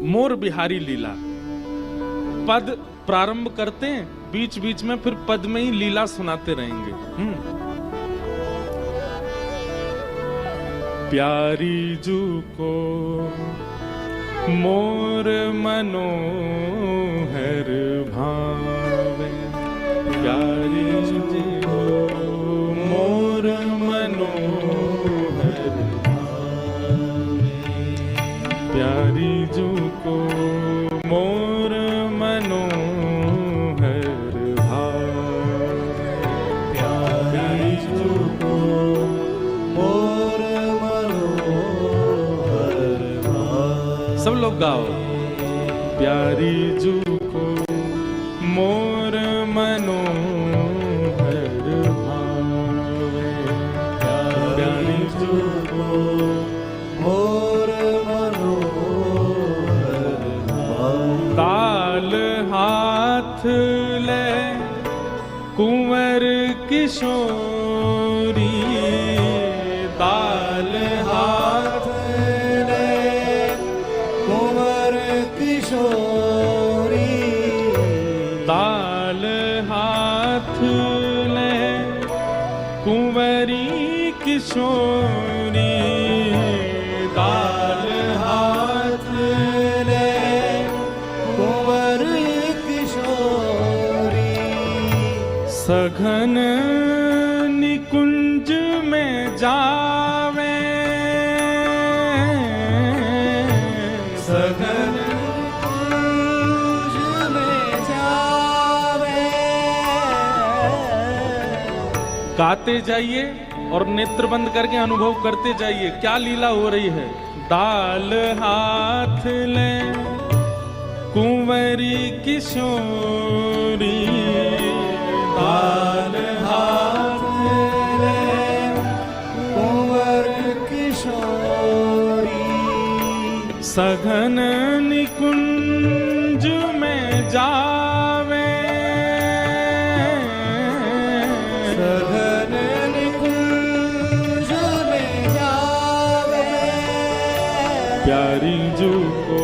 मोर बिहारी लीला। पद प्रारंभ करते हैं, बीच बीच में फिर पद में ही लीला सुनाते रहेंगे। प्यारी जू को मोर मनोहर भावे, प्यारी जू को मोर मनोहर भावे, प्यारी जू को मोर मनोहर भावे, प्यारी जू को मोर मनोहर भावे। सब लोग गाओ। प्यारी जू को मोर मनोहर भावे, प्यारी जू को मोर मनोहर भावे। ताल हाथ ले कुंवर किशोरी, ताल हाथ ले कुंवर किशोरी, ताल हाथ ले कुंवरी किशोरी, ताल हाथ ले कुंवर किशोरी। सघन निकुंज में जावे, सघन निकुंज में जावे। गाते जाइए और नेत्र बंद करके अनुभव करते जाइए क्या लीला हो रही है। दाल हाथ ले कुंवरी किशोरी, दाल हाथ ले कुंवर किशोरी। सघन निकुंज में जावे, सघन निकुंज में जावे। प्यारी जू को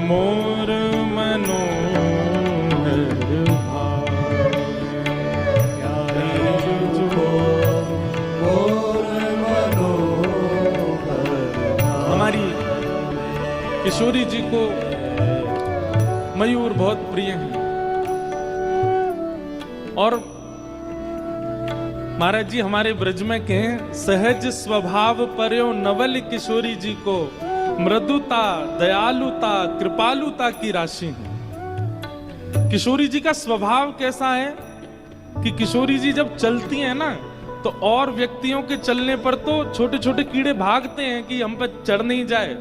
मोर मनोहर भावे, प्यारी जू को मोर मनोहर भावे। हमारी किशोरी जी को मयूर बहुत प्रिय है और महाराज जी हमारे ब्रज में कहें सहज स्वभाव पर्यो नवल किशोरी जी को मृदुता दयालुता कृपालुता की राशि है। किशोरी जी का स्वभाव कैसा है कि किशोरी जी जब चलती हैं ना तो और व्यक्तियों के चलने पर तो छोटे छोटे कीड़े भागते हैं कि हम पर चढ़ नहीं जाए,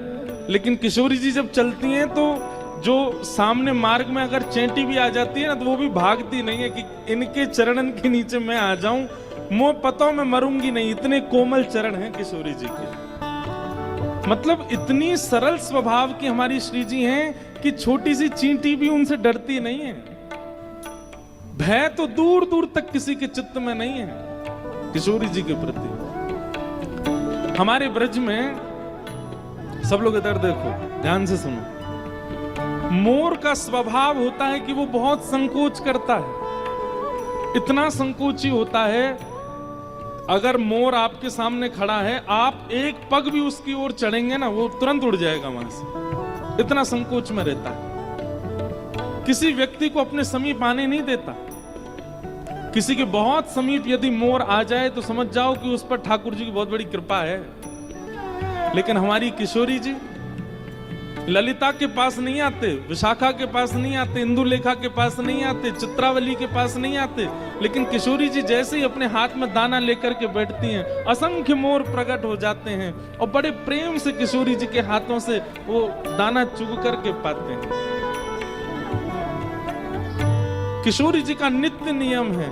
लेकिन किशोरी जी जब चलती हैं तो जो सामने मार्ग में अगर चेंटी भी आ जाती है ना तो वो भी भागती नहीं है कि इनके चरणन के नीचे मैं आ जाऊं, मुंह पतों में मरूंगी नहीं। इतने कोमल चरण हैं किशोरी जी के। मतलब इतनी सरल स्वभाव की हमारी श्री जी हैं कि छोटी सी चींटी भी उनसे डरती नहीं है। भय तो दूर दूर तक किसी के चित्त में नहीं है किशोरी जी के प्रति। हमारे ब्रज में सब लोग इधर देखो, ध्यान से सुनो। मोर का स्वभाव होता है कि वो बहुत संकोच करता है, इतना संकोची होता है। अगर मोर आपके सामने खड़ा है, आप एक पग भी उसकी ओर चढ़ेंगे ना वो तुरंत उड़ जाएगा वहां से, इतना संकोच में रहता है। किसी व्यक्ति को अपने समीप आने नहीं देता। किसी के बहुत समीप यदि मोर आ जाए तो समझ जाओ कि उस पर ठाकुर जी की बहुत बड़ी कृपा है। लेकिन हमारी किशोरी जी ललिता के पास नहीं आते, विशाखा के पास नहीं आते, इंदुलेखा के पास नहीं आते, चित्रावली के पास नहीं आते, लेकिन किशोरी जी जैसे ही अपने हाथ में दाना लेकर के बैठती हैं, असंख्य मोर प्रकट हो जाते हैं और बड़े प्रेम से किशोरी जी के हाथों से वो दाना चुग करके पाते हैं। किशोरी जी का नित्य नियम है,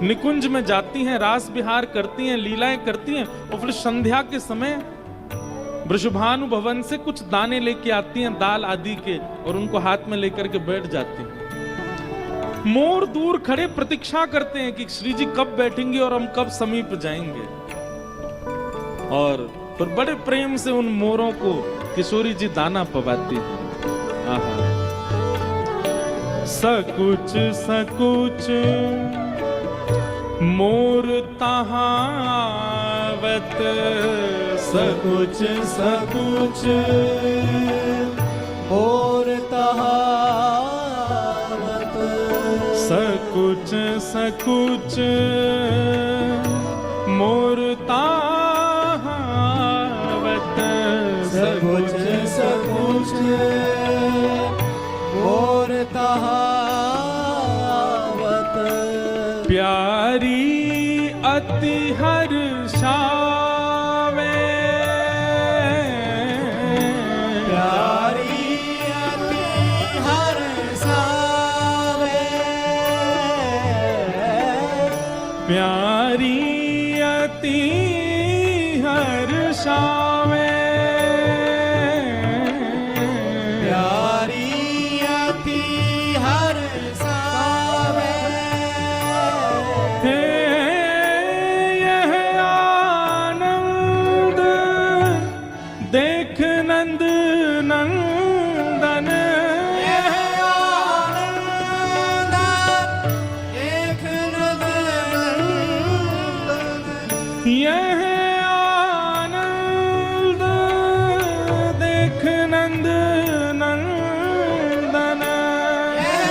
निकुंज में जाती हैं, रास विहार करती हैं, लीलाएं करती हैं और फिर संध्या के समय वृषभानु भवन से कुछ दाने लेके आती हैं दाल आदि के और उनको हाथ में लेकर के बैठ जाती हैं। मोर दूर खड़े प्रतीक्षा करते हैं कि श्री जी कब बैठेंगे और हम कब समीप जाएंगे, और फिर बड़े प्रेम से उन मोरों को किशोरी जी दाना पवाती हैं। सकुच सकुच मोर तहावत, सकुच सकुच मोर तहावत, सकुच सकुच मोर तहावत, सकुच सकुच मोर तहावत, प्यारी अति हर्षावे, प्यारी अति हर्षावे, प्यारी अति हर्षावे, प्यारी अति हर्षावे, हे यह आनंद देख नंद नंदन, यह आनंद एक नंदन, यह आनंद देख नंद नंदन, यह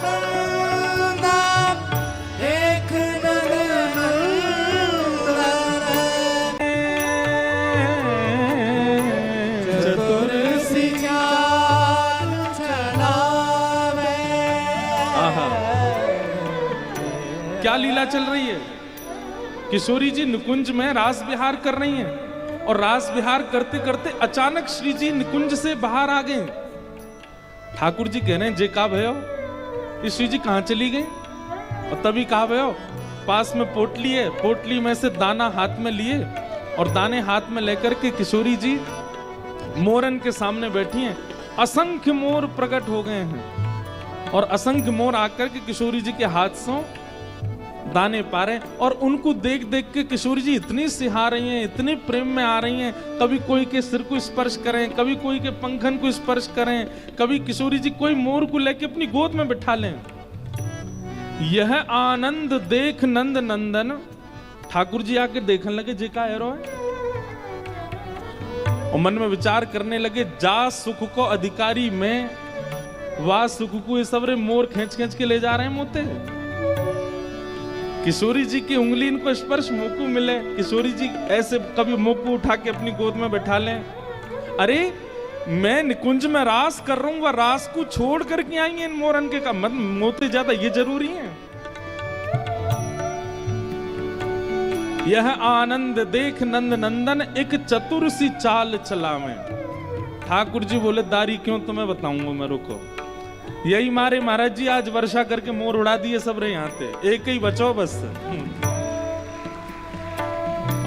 आनंद एक नंदन, चतुर सिचार चलावे। आहा। क्या लीला चल रही है? किशोरी जी निकुंज में रास विहार कर रही हैं और रास विहार करते करते अचानक श्री जी निकुंज से बाहर आ गए। ठाकुर जी कह रहे हैं जे का भयो, ये श्री जी कहां चली गई? और तभी कहा भयो, पास में पोटली है, पोटली में से दाना हाथ में लिए और दाने हाथ में लेकर के किशोरी जी मोरन के सामने बैठी हैं। असंख्य मोर प्रकट हो गए हैं और असंख्य मोर आकर के किशोरी जी के हाथ से दाने पा रहे हैं और उनको देख देख के किशोरी जी इतनी सिहा रही हैं, इतने प्रेम में आ रही हैं। कभी कोई के सिर को स्पर्श करें, कभी कोई के पंखन को स्पर्श करें, कभी किशोरी जी कोई मोर को लेके अपनी गोद में बिठा लें। यह आनंद देख नंद नंदन। ठाकुर जी आके देखने लगे जे का एरो है और मन में विचार करने लगे, जा सुख को अधिकारी में, वाह सुख को ये सबरे मोर खींच खींच के ले जा रहे हैं मोते। किशोरी जी की उंगली इनको स्पर्श मोकू मिले, किशोरी जी ऐसे कभी मोकू उठा के अपनी गोद में बैठा लें। अरे मैं निकुंज में रास कर रहा हूं, वह रास को छोड़ करके आई हैं इन मोरन के का मत मोते ज्यादा ये जरूरी है। यह आनंद देख नंद नंदन एक चतुर सी चाल चलावे। ठाकुर जी बोले दारी क्यों तुम्हें बताऊंगा मैं, रुको। यही मारे महाराज जी आज वर्षा करके मोर उड़ा दिए सब रहे यहाँ थे, एक ही बचो बस।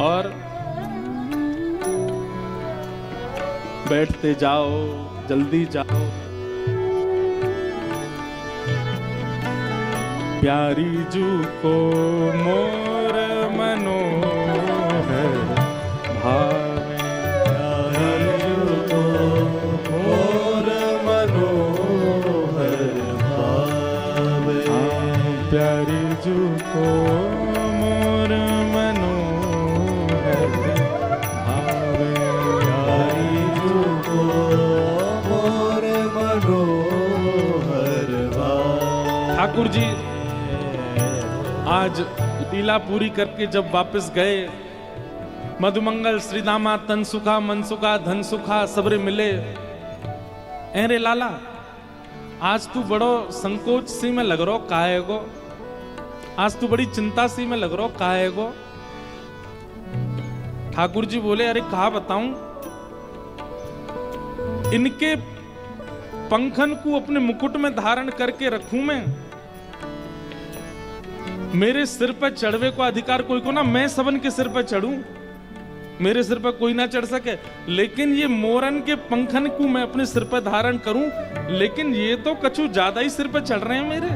और बैठते जाओ, जल्दी जाओ। प्यारी जू को मोर मनोहर भावे, प्यारी जू को मोर मनोहर भावे, प्यारी जू को मोर मनोहर भावे, प्यारी जू को मोर मनोहर भावे। ठाकुर जी आज लीला पूरी करके जब वापस गए, मधुमंगल श्रीदामा तनसुखा मनसुखा धनसुखा सबरे मिले। अरे लाला आज तू बड़ो संकोच सी में लग रहो काहे गो, आज तू बड़ी चिंता सी में लग रहो काहे गो। ठाकुर जी बोले अरे कहा बताऊं, इनके पंखन को अपने मुकुट में धारण करके रखूं मैं, मेरे सिर पर चढ़वे को अधिकार कोई को ना, मैं सबन के सिर पर चढ़ूं, मेरे सिर पर कोई ना चढ़ सके। लेकिन ये मोरन के पंखन को मैं अपने सिर पर धारण करूं, लेकिन ये तो कछु ज्यादा ही सिर पर चढ़ रहे हैं मेरे।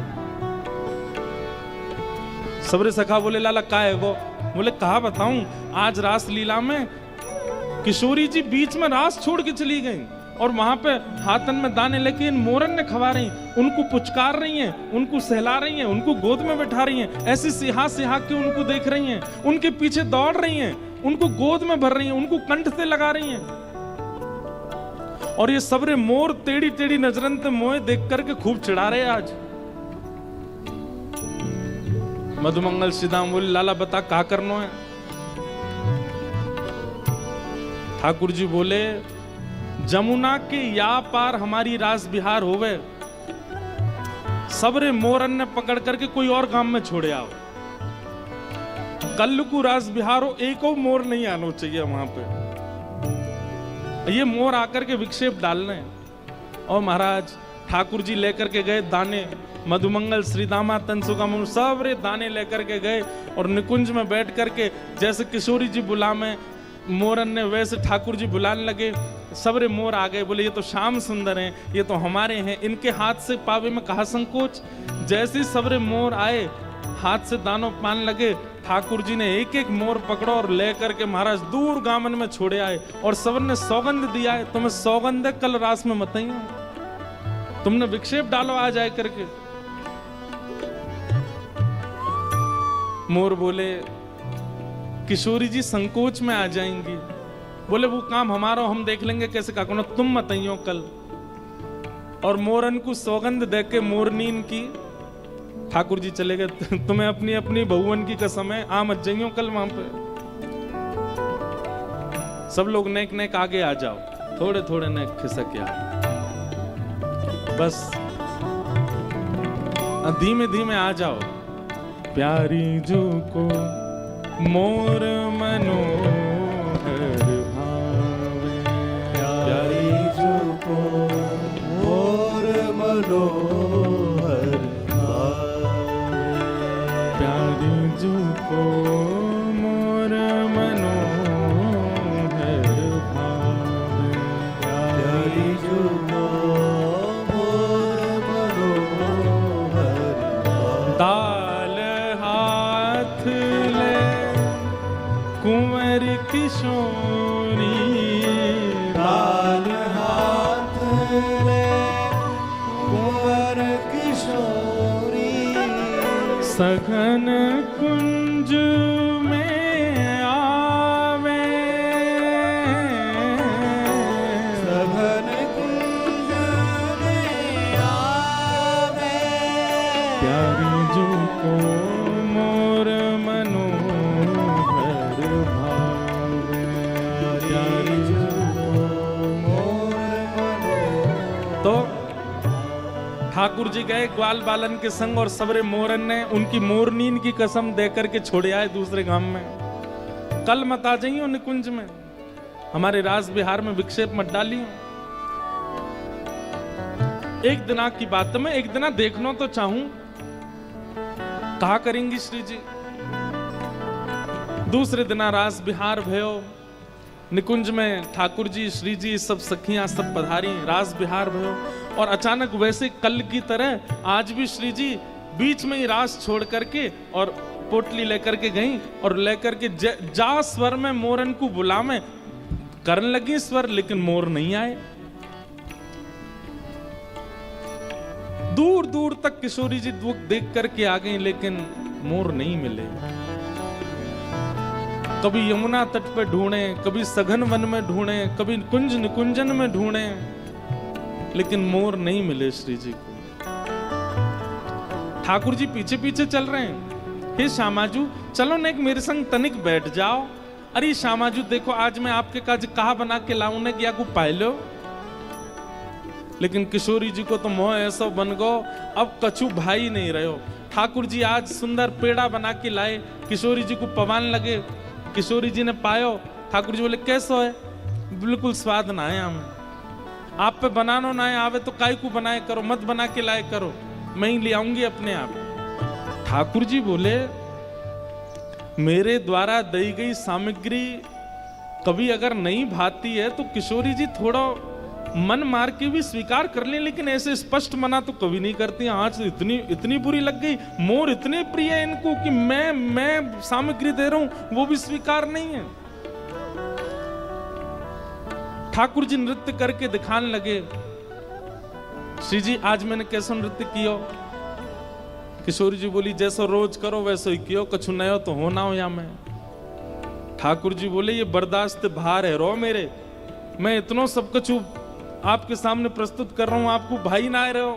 सबरे सखा बोले लाला का है वो? बोले कहा बताऊं, आज रास लीला में किशोरी जी बीच में रास छोड़ के चली गई और वहां पे हाथन में दाने लेके इन मोरन ने खवा रही, उनको पुचकार रही हैं, उनको सहला रही हैं, उनको गोद में बैठा रही हैं, ऐसी सिहा सिहा के उनको देख रही हैं, उनके पीछे दौड़ रही हैं, उनको गोद में भर रही हैं, उनको कंठ से लगा रही हैं। और ये सबरे मोर टेढ़ी टेढ़ी नजरन ते मोए देख करके खूब चिढ़ा रहे आज। मधुमंगल सीधाम बोले, लाला बता का करनो है। ठाकुर जी बोले, जमुना के या पार हमारी रास बिहार होवे, सबरे मोरन ने पकड़ करके कोई और गांव में छोड़े आओ। कल को रास बिहार हो, एक और मोर नहीं आना चाहिए वहां पे। ये मोर आकर के विक्षेप डालने। और महाराज ठाकुर जी लेकर के गए दाने, मधुमंगल श्रीदामा तनसुगम सबरे दाने लेकर के गए और निकुंज में बैठ करके जैसे किशोरी जी बुला में मोरन ने वैसे ठाकुर जी बुलाने लगे। सबरे मोर आ गए, बोले ये तो श्याम सुंदर हैं, ये तो हमारे हैं, इनके हाथ से पावे में कहा संकोच। जैसे सबरे मोर आए हाथ से दानों पान लगे, ठाकुर जी ने एक एक मोर पकड़ो और ले करके महाराज दूर गामन में छोड़े आए। और सब ने सौगंध दिया है, तुम्हें सौगंध है कल रास में मत आइयो, तुमने विक्षेप डालो आ जाए करके। मोर बोले, किशोरी जी संकोच में आ जाएंगी। बोले वो काम हमारा, हम देख लेंगे कैसे का करना, तुम मत आइयो कल। और मोरन को सौगंध दे के मोरनीन की ठाकुर जी चले गए। तुम्हें अपनी अपनी बहुवन की कसम है, आ मत जाइयो कल वहां पे। सब लोग नेक नेक आगे आ जाओ, थोड़े थोड़े नेक खिसक आओ, बस धीमे धीमे आ जाओ। प्यारी जो को मोर मनोहर भावे, प्यारी जो को मोर मनोहर भावे, प्यारी जो को मोर मनोहर भावे, प्यारी जो को मोर मनोहर भावे। ताल हाथ ले कुंवर किशोरी, ताल हाथ ले कुंवर किशोरी, सघन कुंज में आवे, सघन कुंज में आवे, प्यारी जो को मोर मनोहर भावे, प्यारी जो मोर मनोहर। तो ठाकुर जी गए ग्वाल बालन के संग और सबरे मोरन ने उनकी मोरनीन की कसम देकर के छोड़े आए दूसरे गांव में। कल मत आ जाइयो निकुंज में, हमारे राज बिहार में विक्षेप मत डालियो। एक दिना की बात में एक दिना देखना तो चाहूं, कहा करेंगी श्री जी। दूसरे दिना रास बिहार भयो, निकुंज में ठाकुर जी श्री जी सब सखियां सब पधारी, रास बिहार भयो। और अचानक वैसे कल की तरह आज भी श्री जी बीच में ही रास छोड़ करके और पोटली लेकर के गई और लेकर के जा स्वर में मोरन को बुला में करने लगी स्वर, लेकिन मोर नहीं आए। दूर दूर तक किशोरी जी दुख देख करके आ गई, लेकिन मोर नहीं मिले। कभी यमुना तट पे ढूंढे, कभी सघन वन में ढूंढे, कभी कुंज निकुंजन में ढूंढे, लेकिन मोर नहीं मिले श्री जी को। ठाकुर जी पीछे पीछे चल रहे हैं। हे श्यामाजू चलो नेक मेरे संग तनिक बैठ जाओ। अरे श्यामाजू देखो आज मैं आपके काज कहा बना के लाऊं ने क्या को पाए लो। लेकिन किशोरी जी को तो मोह ऐसा बन गो, अब कछु भाई नहीं रहे हो। ठाकुर जी आज सुंदर पेड़ा बना के लाए, किशोरी जी को पवान लगे। किशोरी जी ने पायो, ठाकुर जी बोले कैसो है? बिल्कुल स्वाद ना है हमें, आप पे बनानो ना है आवे तो काय को बनाए करो, मत बना के लाए करो, मैं ही ले आऊंगी अपने आप। ठाकुर जी बोले मेरे द्वारा दी गई सामग्री कभी अगर नहीं भाती है तो किशोरी जी थोड़ा मन मार के भी स्वीकार कर ले, लेकिन ऐसे स्पष्ट मना तो कभी नहीं करती। आज इतनी बुरी लग गई, मोर इतने प्रिय है इनको कि मैं सामग्री दे रहा हूं वो भी स्वीकार नहीं है। ठाकुर जी नृत्य करके दिखाने लगे, श्री जी आज मैंने कैसा नृत्य कियो? किशोरी जी बोली जैसा रोज करो वैसे ही कियो, कछु नयो तो होना हो या मैं। ठाकुर जी बोले ये बर्दाश्त भार है रो मेरे, मैं इतना सब कुछ आपके सामने प्रस्तुत कर रहा हूं, आपको भाई ना आ रहे हो।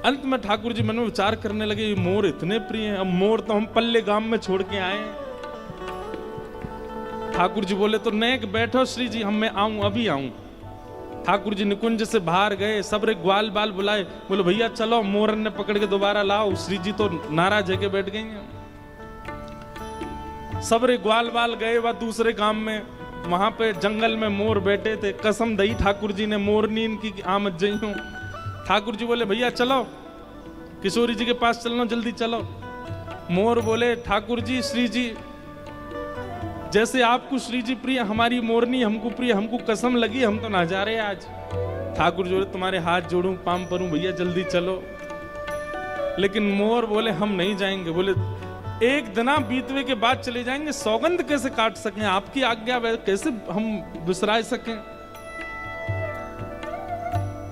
अंत में ठाकुर जी मन में विचार करने लगे ये मोर इतने प्रिय हैं, अब मोर तो हम पल्ले गांव में छोड़ के आए। ठाकुर जी बोले तो नेक बैठो श्री जी, हम मैं आऊं अभी आऊं। ठाकुर जी निकुंज से बाहर गए, सबरे ग्वाल बाल बुलाए, बोले भैया चलो मोरन ने पकड़ के दोबारा लाओ। श्री जी तो नाराज है के बैठ गई हैं। सबरे ग्वाल बाल गए वह दूसरे गांव में, वहां पे जंगल में मोर बैठे थे। कसम दई ठाकुर जी ने मोरनी इनकी आमद जई हूं। ठाकुर जी बोले भैया चलो किशोरी जी के पास चलना, जल्दी चलो। मोर बोले ठाकुर जी श्री जी जैसे आपको श्री जी प्रिय हमारी मोरनी हमको प्रिय, हमको कसम लगी हम तो ना जा रहे आज। ठाकुर जी बोले तुम्हारे हाथ जोड़ूं पाम परूं भैया जल्दी चलो। लेकिन मोर बोले हम नहीं जाएंगे। बोले एक दिना बीतवे के बाद चले जाएंगे, सौगंध कैसे काट सकें, आपकी आज्ञा कैसे हम विसराय सकें।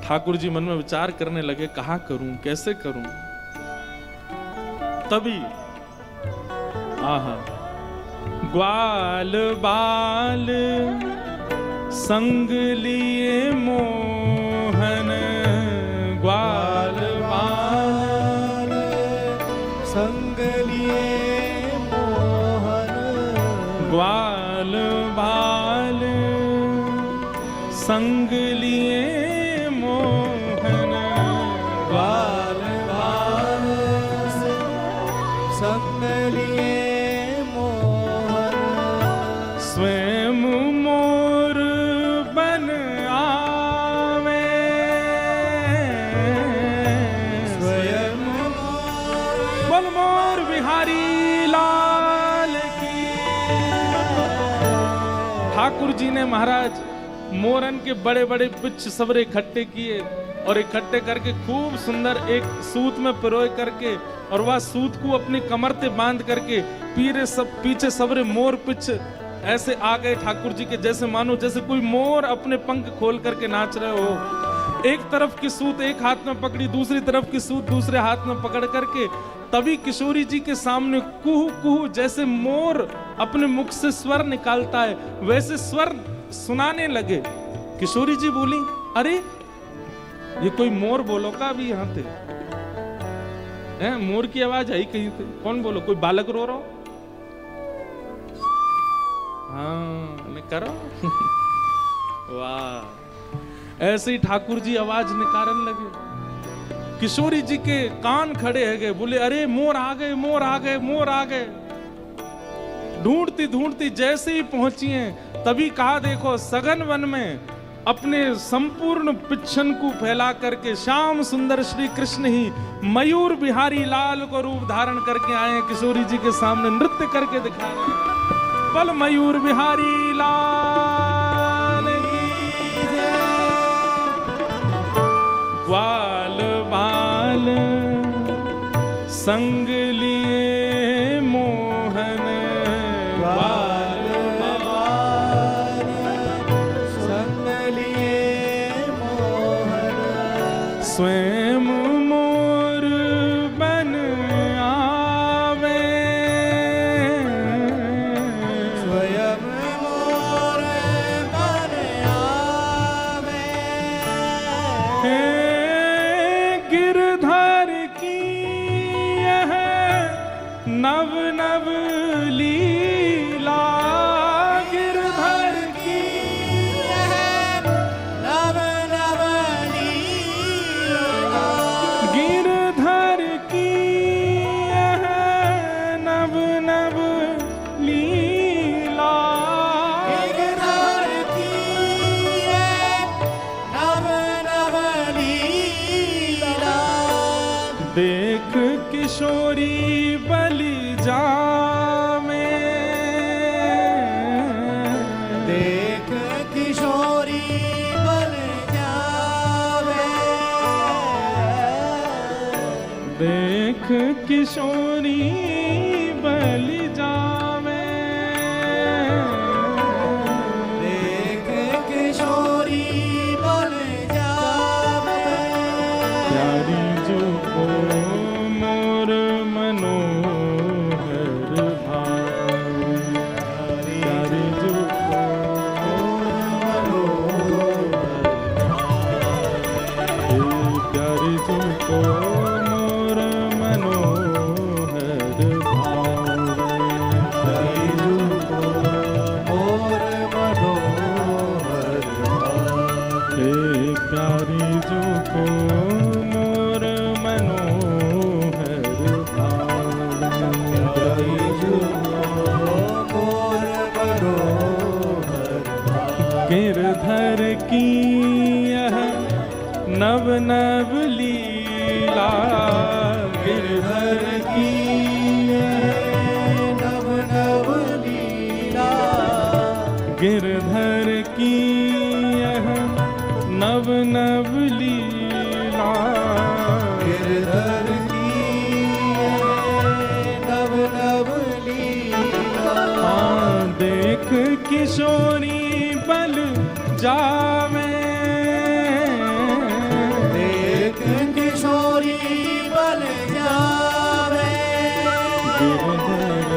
ठाकुर जी मन में विचार करने लगे कहा करूं कैसे करूं। तभी आहा ग्वाल बाल संग लिए मोहन, ग्वाल बाल संग लिए मोहन, ग्वाल बाल संग लिए मोहन, ग्वाल बाल संग लिए स्वयं मोर बन आवे, स्वयं बोल मोर बिहारी लाल की। ठाकुर जी ने महाराज मोरन के बड़े बड़े पिच्छ सबरे इकट्ठे किए और इकट्ठे करके खूब सुंदर एक सूत में पिरोए करके और वह सूत को अपनी कमर पे बांध करके पीछे सबरे मोर पिच्छ ऐसे आ गए ठाकुर जी के, जैसे मानो जैसे कोई मोर अपने पंख खोल करके नाच रहे हो। एक तरफ की सूत एक हाथ में पकड़ी, दूसरी तरफ की सूत दूसरे हाथ में पकड़ करके तभी किशोरी जी के सामने कुहू कुहू जैसे मोर अपने मुख से स्वर निकालता है वैसे स्वर सुनाने लगे। किशोरी जी बोली अरे ये कोई मोर बोलो का अभी यहाँ थे हैं? मोर की आवाज आई कहीं थे, कौन बोलो कोई बालक रो रहा? हाँ करो वाह। ऐसे ही ठाकुर जी आवाज निकालने लगे। किशोरी जी के कान खड़े है गए, बोले अरे मोर आ गए मोर आ गए मोर आ गए। ढूंढती ढूंढती जैसे ही पहुंची हैं तभी कहा देखो सघन वन में अपने संपूर्ण पिच्छन को फैला करके श्याम सुंदर श्री कृष्ण ही मयूर बिहारी लाल को रूप धारण करके आए हैं। किशोरी जी के सामने नृत्य करके दिखा रहे हैं। बल मयूर बिहारी लाल की जय। ग्वाल बाल संग लिए मोहन, ग्वाल बाल संग लिए मोहन, स्वयं मोर बन आवे, स्वयं मोर बन आवे। हे गिरधर की यह नव नव लीला, गिरधर की यह नव नव लीला, गिरधर की यह नव नव लीला, गिरधर की यह नव नव लीला। देख किशोरी बलि जामे, देख किशोरी बन जावे, देख किशोरी बलि जावे। गिरधर की यह नव नव लीला, गिरधर की नव नव लीला, गिरधर की यह नव नव लीला, गिरधर की नव नव लीला। हाँ देख किशोरी बल जावे, देख किशोरी बल जावे, गिरधर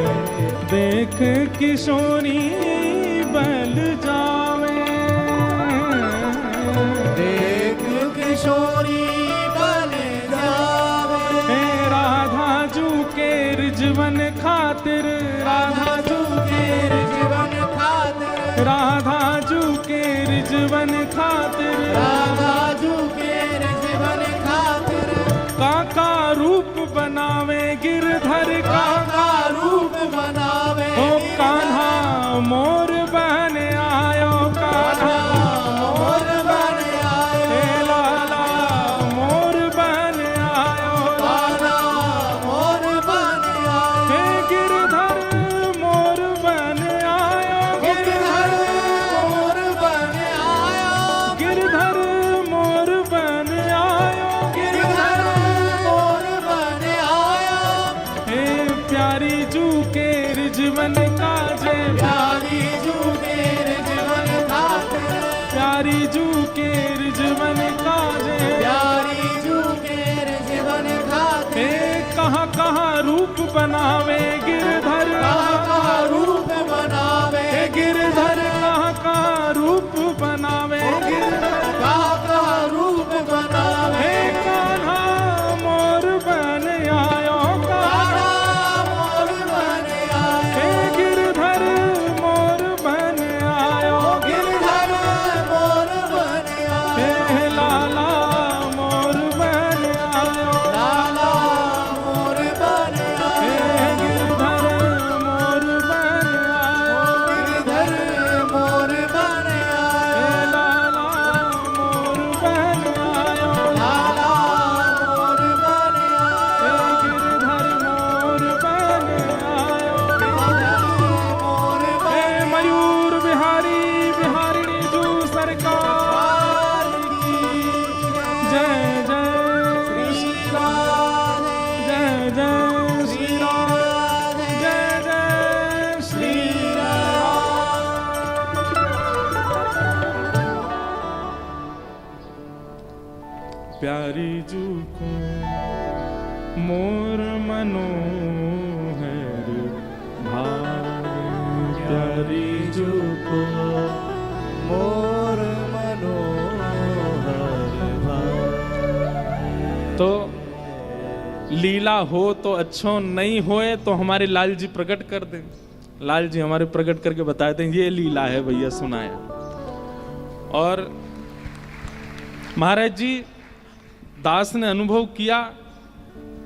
देख किशोरी बल जावे, देख किशोरी बल जावे। हे राधा जू के रिजवन खातिर, राधा जू के रिजवन खातिर, राधा जू के रिजवन खातिर, राधा जू के रिजवन खातिर, काका रूप बनावे गिरधर का, काका रूप बनावे ओ कान्हा मोर बन आयो, कान्हा मोर बन आयो, हे लाला मोर बन आयो, कान्हा मोर बन आयो, हे गिरधर मोर बन आयो, गिरधर मोर बन आयो, गिरधर मोर बन आयो, गिरधर मोर बन आयो। हे प्यारी जू के रिजवन काजे, प्यारी जू के रिजवन खातिर, प्यारी जू के रिजवन काजे, प्यारी जू के रिजवन खातिर, हे कहाँ कहाँ रूप बनावे गिरधर, कहाँ कहाँ रूप बनावे हे गिरधर कहाँ कहाँ रूप बनावे गिरधर, कहाँ कहाँ रूप बनावे। हे कान्हा मोर बन आयो, कान्हा मोर बन आयो, हे गिरधर मोर बन आयो, गिरधर मोर बन आयो, हे लाला मोर बन आयो, लाला मोर बन हे आयो, गिरधर मोर बन आयो, गिरधर मोर बन हे आयो, लाला मोर बन आयो, लाला मोर बन हे आयो, गिरधर मोर बन आयो, गिरधर मोर हे बन मयूर बिहारी बिहारिणी जू सरकार की जय जय श्री राधे, जय जय श्री श्री राम, राधे, जय जय श्री प्यारी जू को मोर मनोहर भावे, प्यारी जू को मोर मनोहर भावे। तो लीला हो तो अच्छो, नहीं होए तो हमारे लाल जी प्रकट कर दें। लाल जी हमारे प्रकट करके बताए थे ये लीला है भैया, सुनाया। और महाराज जी दास ने अनुभव किया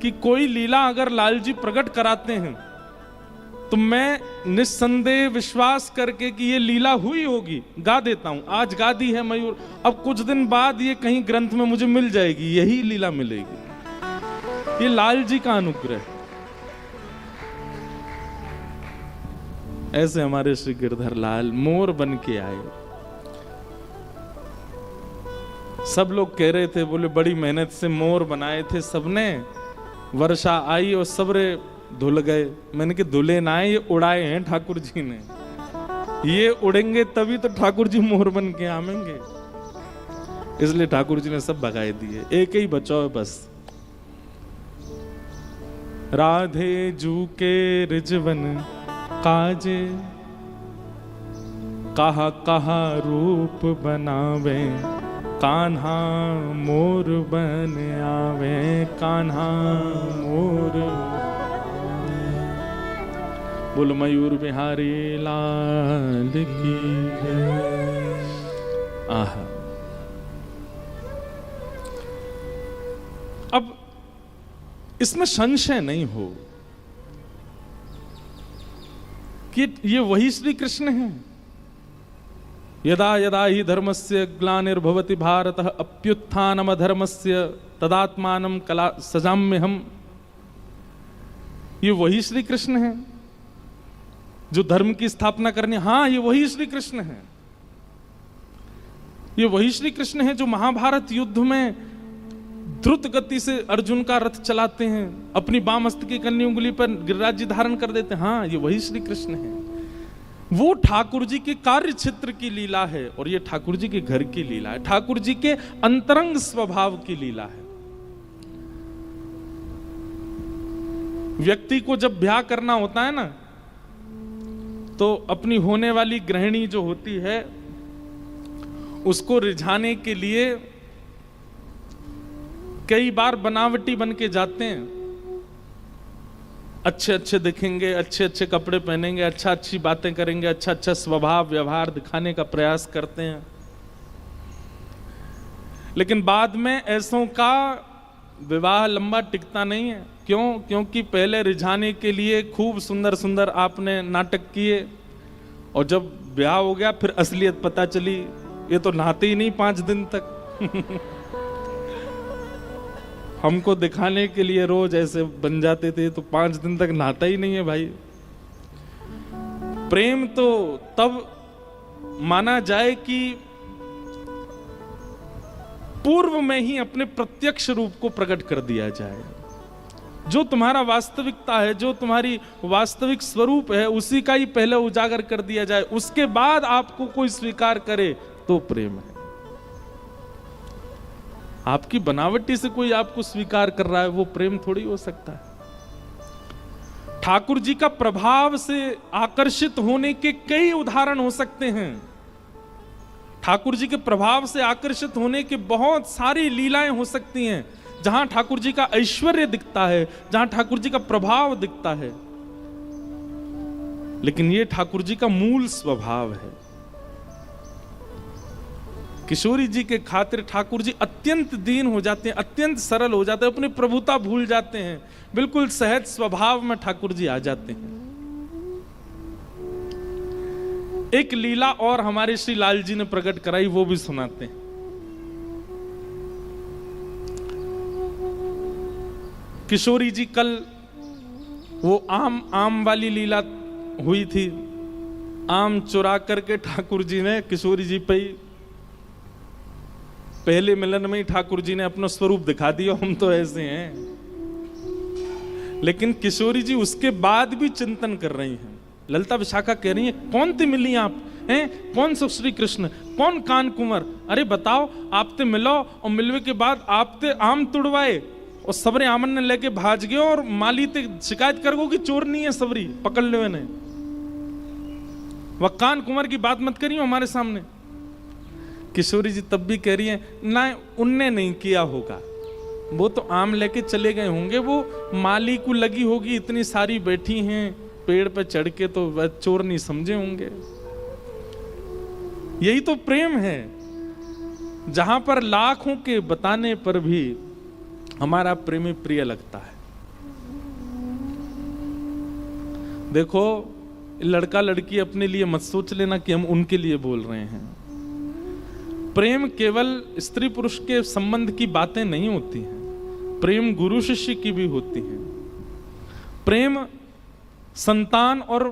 कि कोई लीला अगर लाल जी प्रकट कराते हैं तो मैं निस्संदेह विश्वास करके कि ये लीला हुई होगी गा देता हूं। आज गा दी है मयूर, अब कुछ दिन बाद ये कहीं ग्रंथ में मुझे मिल जाएगी, यही लीला मिलेगी। ये लाल जी का अनुग्रह। ऐसे हमारे श्री गिरधर लाल मोर बन के आए। सब लोग कह रहे थे, बोले बड़ी मेहनत से मोर बनाए थे सबने, वर्षा आई और सबरे धुल गए। मैंने कि धुले ना आए, ये उड़ाए हैं ठाकुर जी ने। ये उड़ेंगे तभी तो ठाकुर जी मोर बन के आवेंगे, इसलिए ठाकुर जी ने सब भगाए दिए। एक ही बचाओ बस। राधे जू के रिजवन काजे, कहा कहा रूप बनावे, कान्हा मोर बन आवे, कान्हा मोर। बोल मयूर बिहारी लाल की जय। आहा। अब इसमें संशय नहीं हो कि ये वही श्री कृष्ण हैं, यदा यदा ही धर्मस्य ग्लानिर्भवति भारत अप्युत्थानम धर्मस्य तदात्मानं कला सजाम्य हम। ये वही श्री कृष्ण है जो धर्म की स्थापना करने, हाँ ये वही श्री कृष्ण है, ये वही श्री कृष्ण है जो महाभारत युद्ध में द्रुत गति से अर्जुन का रथ चलाते हैं, अपनी बाम हस्त की कन्नी उंगली पर गिरिराज जी धारण कर देते हैं। हाँ ये वही श्री कृष्ण है। वो ठाकुर जी के कार्य क्षेत्र की लीला है और ये ठाकुर जी के घर की लीला है, ठाकुर जी के अंतरंग स्वभाव की लीला है। व्यक्ति को जब ब्याह करना होता है ना, तो अपनी होने वाली गृहिणी जो होती है उसको रिझाने के लिए कई बार बनावटी बन के जाते हैं। अच्छे अच्छे दिखेंगे, अच्छे अच्छे कपड़े पहनेंगे, अच्छा अच्छी बातें करेंगे, अच्छा अच्छा स्वभाव व्यवहार दिखाने का प्रयास करते हैं, लेकिन बाद में ऐसों का विवाह लंबा टिकता नहीं है। क्यों? क्योंकि पहले रिझाने के लिए खूब सुंदर सुंदर आपने नाटक किए और जब ब्याह हो गया फिर असलियत पता चली, ये तो नहाते ही नहीं 5 दिन तक। हमको दिखाने के लिए रोज ऐसे बन जाते थे, तो 5 दिन तक नहाता ही नहीं है भाई। प्रेम तो तब माना जाए कि पूर्व में ही अपने प्रत्यक्ष रूप को प्रकट कर दिया जाए। जो तुम्हारा वास्तविकता है, जो तुम्हारी वास्तविक स्वरूप है, उसी का ही पहले उजागर कर दिया जाए, उसके बाद आपको कोई स्वीकार करे तो प्रेम है। आपकी बनावटी से कोई आपको स्वीकार कर रहा है, वो प्रेम थोड़ी हो सकता है। ठाकुर जी का प्रभाव से आकर्षित होने के कई उदाहरण हो सकते हैं। ठाकुर जी के प्रभाव से आकर्षित होने की बहुत सारी लीलाएं हो सकती हैं, जहां ठाकुर जी का ऐश्वर्य दिखता है, जहां ठाकुर जी का प्रभाव दिखता है। लेकिन यह ठाकुर जी का मूल स्वभाव है। किशोरी जी के खातिर ठाकुर जी अत्यंत दीन हो जाते हैं, अत्यंत सरल हो जाते हैं, अपनी प्रभुता भूल जाते हैं, बिल्कुल सहज स्वभाव में ठाकुर जी आ जाते हैं। एक लीला और हमारे श्री लाल जी ने प्रकट कराई, वो भी सुनाते हैं। किशोरी जी कल वो आम वाली लीला हुई थी। आम चुरा करके ठाकुर जी ने किशोरी जी पे पहले मिलन में ही ठाकुर जी ने अपना स्वरूप दिखा दिया, हम तो ऐसे हैं। लेकिन किशोरी जी उसके बाद भी चिंतन कर रही हैं। ललिता विशाखा कह रही हैं, कौन ते मिली आप हैं? कौन सो श्री कृष्ण, कौन कान कुंवर? अरे बताओ, आप ते मिलो और मिलवे के बाद आप ते आम तुड़वाए और सबरे आमन ने लेके भाज गए और माली ते शिकायत कर गो कि चोर नहीं है, सबरी पकड़ ले ने। वह कान कुंवर की बात मत करियो हमारे सामने। किशोरी जी तब भी कह रही है, ना उनने नहीं किया होगा, वो तो आम लेके चले गए होंगे, वो माली को लगी होगी, इतनी सारी बैठी हैं पेड़ पे चढ़ के, तो वह चोर नहीं समझे होंगे। यही तो प्रेम है, जहां पर लाखों के बताने पर भी हमारा प्रेमी प्रिय लगता है। देखो, लड़का लड़की अपने लिए मत सोच लेना कि हम उनके लिए बोल रहे हैं। प्रेम केवल स्त्री पुरुष के संबंध की बातें नहीं होती हैं, प्रेम गुरु शिष्य की भी होती है। प्रेम संतान और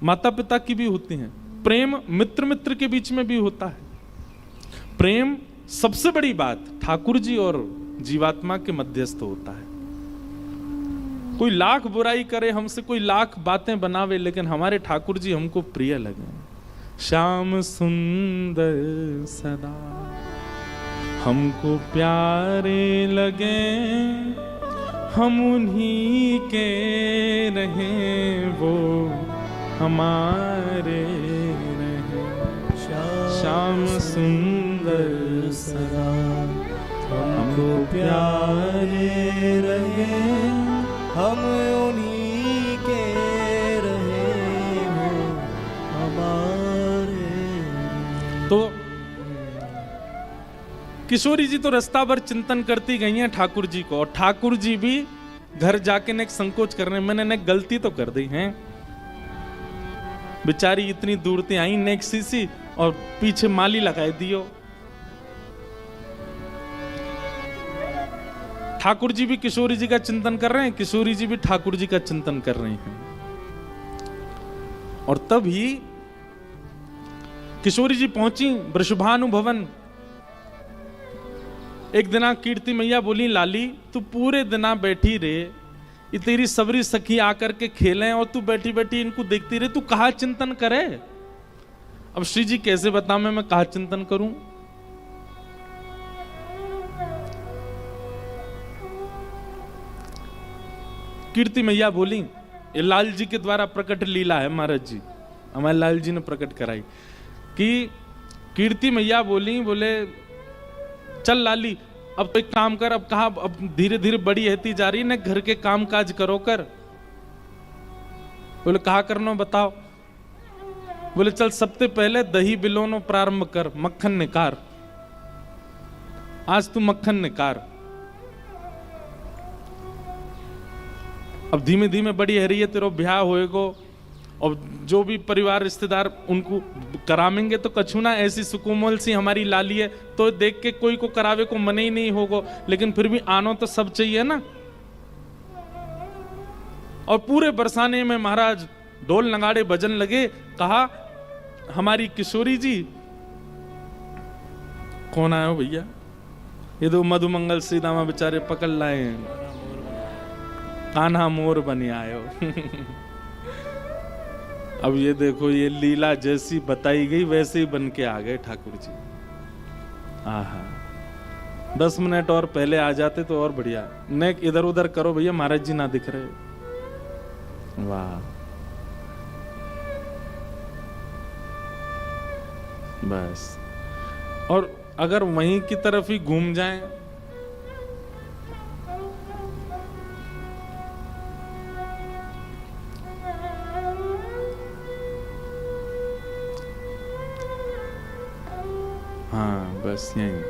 माता पिता की भी होती है। प्रेम मित्र मित्र के बीच में भी होता है। प्रेम सबसे बड़ी बात ठाकुर जी और जीवात्मा के मध्यस्थ होता है। कोई लाख बुराई करे हमसे, कोई लाख बातें बनावे, लेकिन हमारे ठाकुर जी हमको प्रिय लगे। श्याम सुंदर सदा हमको प्यारे लगे, हम उन्हीं के रहें, वो हमारे रहें। श्याम सुंदर सदा हमको प्यारे रहे, हम उन्हीं के रहे, वो हमारे। तो किशोरी जी तो रास्ता भर चिंतन करती गई हैं ठाकुर जी को, और ठाकुर जी भी घर जाके ने संकोच करने, मैंने ने गलती तो कर दी है, बेचारी इतनी दूर ते आई नेक्सी सी और पीछे माली लगाए दियो। ठाकुर जी भी किशोरी जी का चिंतन कर रहे हैं, किशोरी जी भी ठाकुर जी का चिंतन कर रहे हैं। और तभी किशोरी जी पहुंची वृषभानु भवन। एक दिना कीर्ति मैया बोली, लाली तू पूरे दिना बैठी रे, ये तेरी सबरी सखी आकर के खेलें और तू बैठी बैठी इनको देखती रहे, तू कहाँ चिंतन करे। अब श्री जी कैसे बता मैं कहाँ चिंतन करूं। कीर्ति मैया बोली, ये लाल जी के द्वारा प्रकट लीला है महाराज जी, हमारे लाल जी ने प्रकट कराई कि कीर्ति मैया बोली, बोले चल लाली अब तो एक काम कर, अब कहा अब धीरे धीरे बड़ी रहती जा रही ना, घर के काम काज करो कर। बोले कहा करना बताओ। बोले चल सबसे पहले दही बिलोनो प्रारंभ कर, मक्खन निकार, आज तू मक्खन निकार। अब धीमे धीमे बड़ी है रही है, तेरा ब्याह होएगो और जो भी परिवार रिश्तेदार उनको करामेंगे तो कछु ना, ऐसी सुकोमल सी हमारी लाली है तो देख के कोई को करावे को मन ही नहीं होगा, लेकिन फिर भी आनो तो सब चाहिए ना। और पूरे बरसाने में महाराज ढोल नगाड़े बजन लगे। कहा हमारी किशोरी जी, कौन आया हो भैया, ये तो मधुमंगल श्रीदामा बेचारे पकड़ लाए हैं, कान्हा मोर बने आयो। अब ये देखो, ये लीला जैसी बताई गई वैसे ही बन के आ गए ठाकुर जी। आहा, 10 मिनट और पहले आ जाते तो और बढ़िया। नेक इधर उधर करो भैया, महाराज जी ना दिख रहे। वाह, बस। और अगर वहीं की तरफ ही घूम जाएं, हाँ बस यही।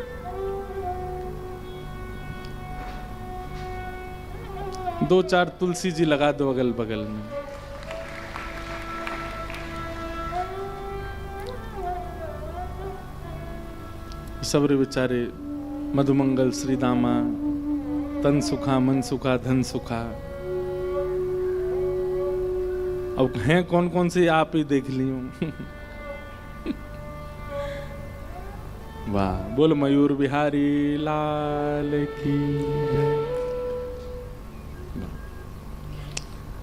दो चार तुलसी जी लगा दो अगल बगल में। सबरे बेचारे मधुमंगल श्रीदामा, तन सुखा मन सुखा धन सुखा। अब हैं कौन कौन से आप ही देख ली हूं। वाह, बोल मयूर बिहारी लाल की।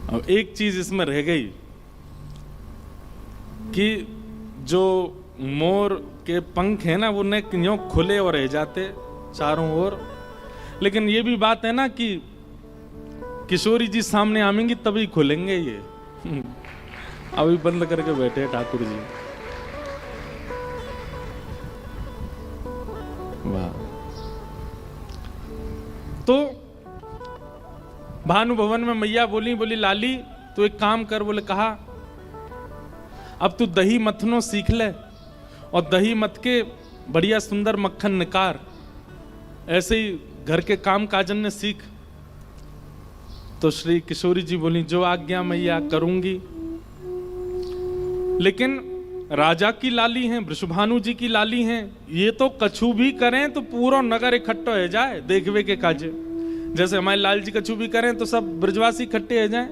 अब एक चीज इसमें रह गई कि जो मोर के पंख है ना, वो न क्यों खुले और रह जाते चारों ओर, लेकिन ये भी बात है ना कि किशोरी जी सामने आएंगी तभी खुलेंगे ये। अभी बंद करके बैठे ठाकुर जी। वाह। तो भानु भवन में मैया बोली लाली तू एक काम कर। बोले कहा अब तू दही मथनो सीख ले और दही मथ के बढ़िया सुंदर मक्खन निकार, ऐसे ही घर के काम काजन ने सीख। तो श्री किशोरी जी बोली जो आज्ञा मैया करूंगी। लेकिन राजा की लाली हैं, वृषभानु जी की लाली हैं, ये तो कछु भी करें तो पूरा नगर इकट्ठा हो जाए देखवे के काजे। जैसे हमारे लाल जी कछु भी करें तो सब ब्रजवासी इकट्ठे हो जाएं।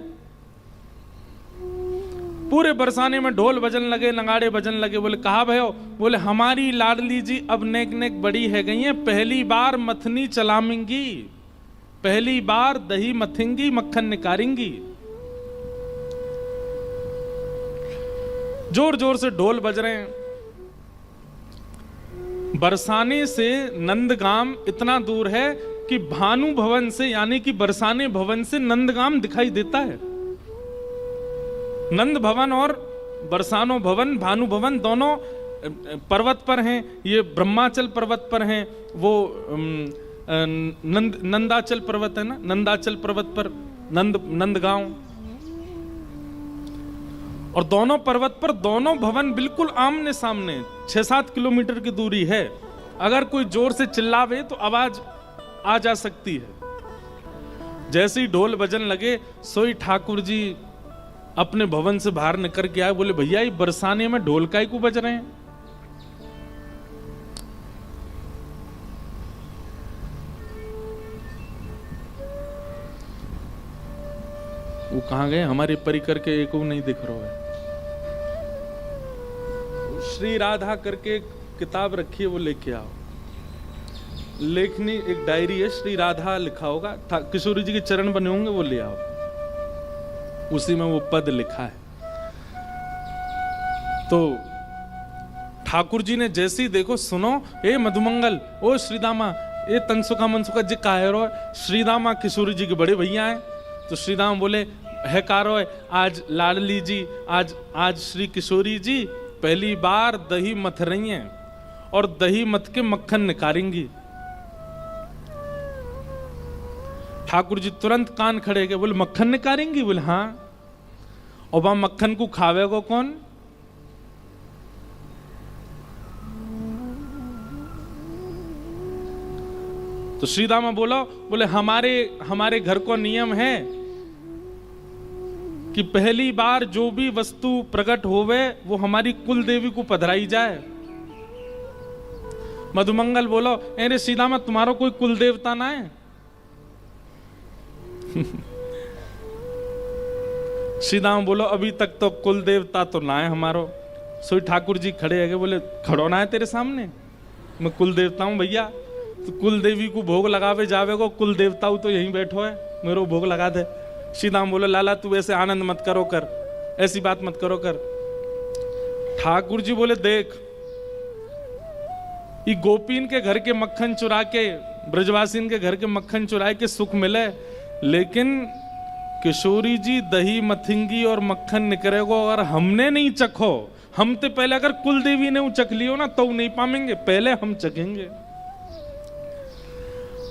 पूरे बरसाने में ढोल बजन लगे, नगाड़े बजन लगे। बोले कहा भयो? बोले हमारी लाडली जी अब नेक नेक बड़ी है गई हैं, पहली बार मथनी चलामेंगी, पहली बार दही मथेंगी, मक्खन निकारेंगी। जोर जोर से ढोल बज रहे हैं। बरसाने से नंदगाम इतना दूर है कि भानु भवन से यानी कि बरसाने भवन से नंदगाम दिखाई देता है। नंद भवन और बरसानो भवन, भानु भवन दोनों पर्वत पर हैं। ये ब्रह्माचल पर्वत पर हैं, वो नंदाचल पर्वत है ना, नंदाचल पर्वत पर नंदगांव। और दोनों पर्वत पर दोनों भवन बिल्कुल आमने सामने 6-7 किलोमीटर की दूरी है। अगर कोई जोर से चिल्लावे तो आवाज आ जा सकती है। जैसे ही ढोल बजन लगे सोई ठाकुर जी अपने भवन से बाहर निकल के आए, बोले भैया ये बरसाने में ढोल काहे को बज रहे हैं? वो कहां गए? हमारे परिकर के एक नहीं दिख रहा है। श्री राधा करके एक किताब रखी है, वो लेके आओ। लेखनी एक डायरी है, श्री राधा लिखा होगा, किशोरी जी के चरण बने होंगे, वो ले आओ। उसी में वो पद लिखा है। तो ठाकुर जी ने जैसे ही देखो, सुनो ए मधुमंगल, ओ श्रीदामा, ए तनसुका मनसुका जी काहे रो? श्रीदामा किशोरी जी के बड़े भैया हैं। तो श्रीदाम बोले है कारो है, आज लाडली जी, आज श्री किशोरी जी पहली बार दही मथ रही हैं और दही मथ के मक्खन निकालेंगी। ठाकुर जी तुरंत कान खड़े गए, बोले मक्खन निकालेंगी? बोले हाँ। और वहां मक्खन को खावेगा कौन? तो श्रीदामा बोला, बोले हमारे घर को नियम है कि पहली बार जो भी वस्तु प्रकट होवे वो हमारी कुल देवी को पधराई जाए। मधुमंगल बोलो, अरे श्रीदामा तुम्हारा कोई कुल देवता ना है? श्रीदामा बोलो अभी तक तो कुल देवता तो ना है हमारो। सोई ठाकुर जी खड़े है, बोले खड़ो ना है तेरे सामने, मैं कुल देवता हूं भैया। तो कुल देवी को भोग लगावे जावे को, कुल देवता तो यहीं बैठो है, मेरे को भोग लगा दे। श्रीदाम बोलो लाला तू ऐसे आनंद मत करो कर, ऐसी बात मत करो कर। ठाकुर जी बोले देख, ये गोपीन के घर के मक्खन चुरा के, ब्रजवासीन के घर के मक्खन चुरा के सुख मिले, लेकिन किशोरी जी दही मथिंगी और मक्खन निकलेगा और हमने नहीं चखो, हम तो पहले अगर कुल देवी ने चख लियो ना तो नहीं पाएंगे, पहले हम चखेंगे।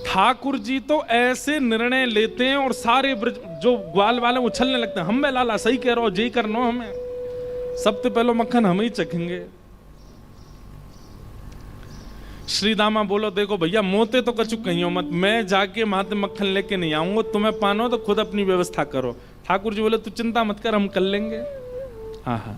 ठाकुर जी तो ऐसे निर्णय लेते हैं और सारे जो ग्वाल वाले उछलने लगते हैं, हम बे लाला सही कह रहा हो, जी करना हमें, सबसे पहले मक्खन हम ही चखेंगे। श्रीदामा बोलो देखो भैया मोते तो कछु कहियो मत, मैं जाके माते मक्खन लेके नहीं आऊंगा, तुम्हें पानो तो खुद अपनी व्यवस्था करो। ठाकुर जी बोले तू चिंता मत कर, हम कर लेंगे। आहा,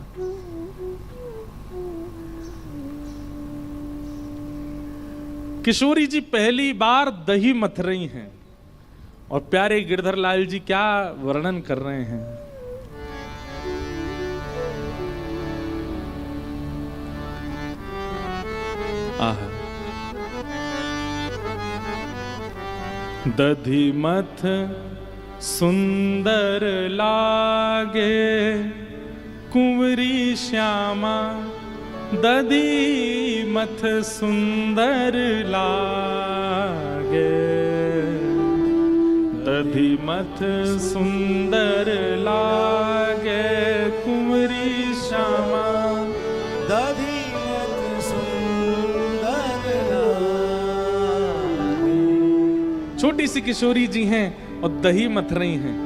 किशोरी जी पहली बार दही मथ रही हैं और प्यारे गिरधर लाल जी क्या वर्णन कर रहे हैं। आहा, दधी मथ सुंदर लागे कुंवरी श्यामा, दधी मथ सुंदर लागे, दधी मथ सुंदर लागे कुंवरी श्यामा, दधी मथ सुंदर लागे। छोटी सी किशोरी जी हैं और दही मथ रही हैं।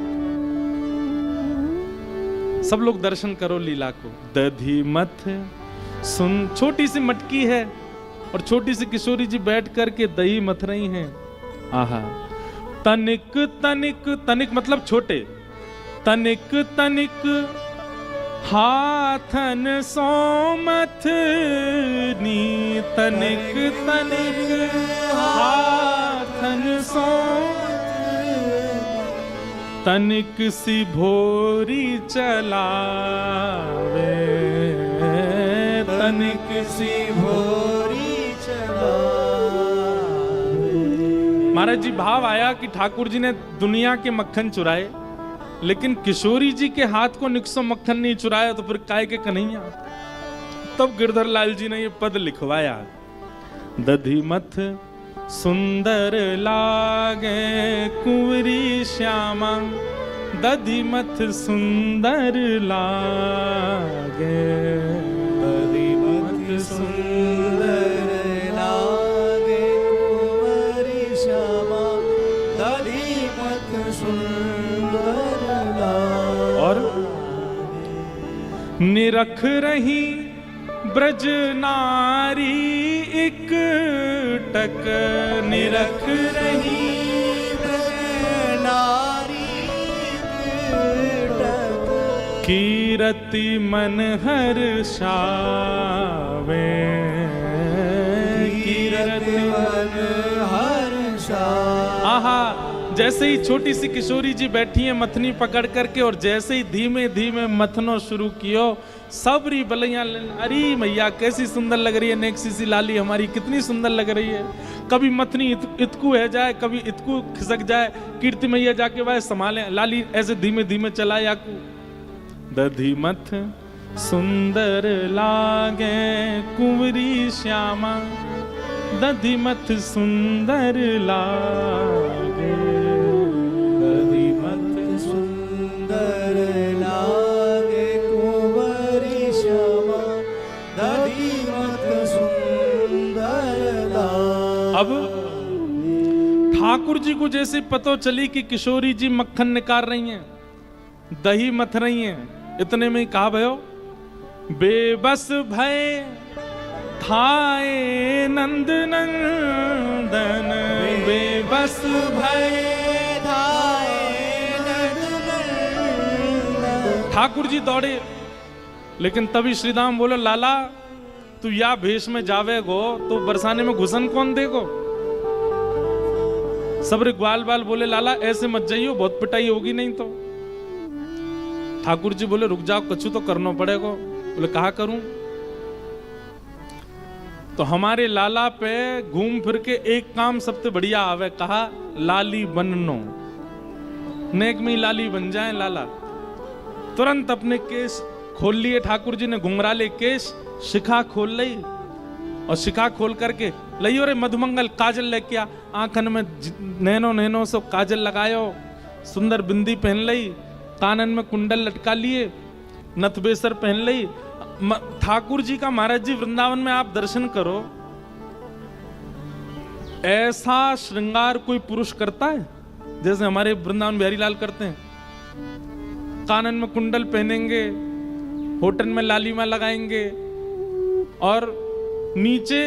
सब लोग दर्शन करो लीला को। दधी मथ सुन, छोटी सी मटकी है और छोटी सी किशोरी जी बैठ करके दही मथ रही हैं। आहा, तनिक तनिक, तनिक मतलब छोटे, तनिक तनिक हाथन सो मथ नी, तनिक तनिक हाथन सो, तनिक सी भोरी चलावे, तनिक सी भोरी चलावे। महाराज जी भाव आया कि ठाकुर जी ने दुनिया के मक्खन चुराए, लेकिन किशोरी जी के हाथ को निक्सो मक्खन नहीं चुराया, तो फिर काय के कन्हैया। तब गिरधर लाल जी ने ये पद लिखवाया, दधी मथ सुंदर लागे कुंवरी श्यामा, दधी मथ सुंदर लागे, दधी मथ सुंदर लागे कुंवरी श्यामा, दधी मथ सुंदर लागे। और निरख रही ब्रज नारी एक टक, निरख रही ब्रज नारी एक टक, कीरति मन हर्षावे, कीरति मन हर्षावे। आहा, जैसे ही छोटी सी किशोरी जी बैठी है मथनी पकड़ करके, और जैसे ही धीमे धीमे मथनो शुरू कियो, सबरी बलैया, अरे मैया कैसी सुंदर लग रही है, नेक्सी सी लाली हमारी कितनी सुंदर लग रही है। कभी मथनी इतकू है जाए, कभी इतकू खिसक जाए, कीर्ति मैया जाके वह संभाले, लाली ऐसे धीमे धीमे चला याकू। दधी मथ सुंदर लागे कुंवरी श्यामा, दधी मथ सुंदर लागे, दधी मथ सुंदर लागे कुंवरी श्यामा, दधी मथ सुंदर लागे। अब ठाकुर जी को जैसे पतो चली कि किशोरी जी मक्खन निकाल रही हैं, दही मथ रही हैं, इतने में ही कहा भयो, बेबस भय थाए नंद नंदन, बेबस भय थाए नंद नंदन। ठाकुर जी दौड़े, लेकिन तभी श्रीदाम बोले, लाला तू या भेष में जावेगो तो बरसाने में घुसन कौन देगो। सबरे ग्वाल बाल बोले, लाला ऐसे मत जाइयो, बहुत पिटाई होगी नहीं तो। ठाकुर जी बोले, रुक जाओ, कछु तो करना पड़ेगा। बोले, कहा करूं? तो हमारे लाला पे घूम फिर के एक काम सबसे बढ़िया आवे, कहा लाली बननो, नेक में लाली बन जाए लाला। तुरंत अपने केस खोल लिए ठाकुर जी ने, घुंघराले केस, शिखा खोल ली, और शिखा खोल करके लइयो रे मधुमंगल काजल लेके आ, आंखन में नैनो नैनो सो काजल लगायो, सुंदर बिंदी पहन ली, कानन में कुंडल लटका लिए, नथबेसर पहन ली। ठाकुर जी का महाराज जी वृंदावन में आप दर्शन करो, ऐसा श्रृंगार कोई पुरुष करता है जैसे हमारे वृंदावन बिहारी लाल करते हैं। कानन में कुंडल पहनेंगे, होठन में लालिमा लगाएंगे, और नीचे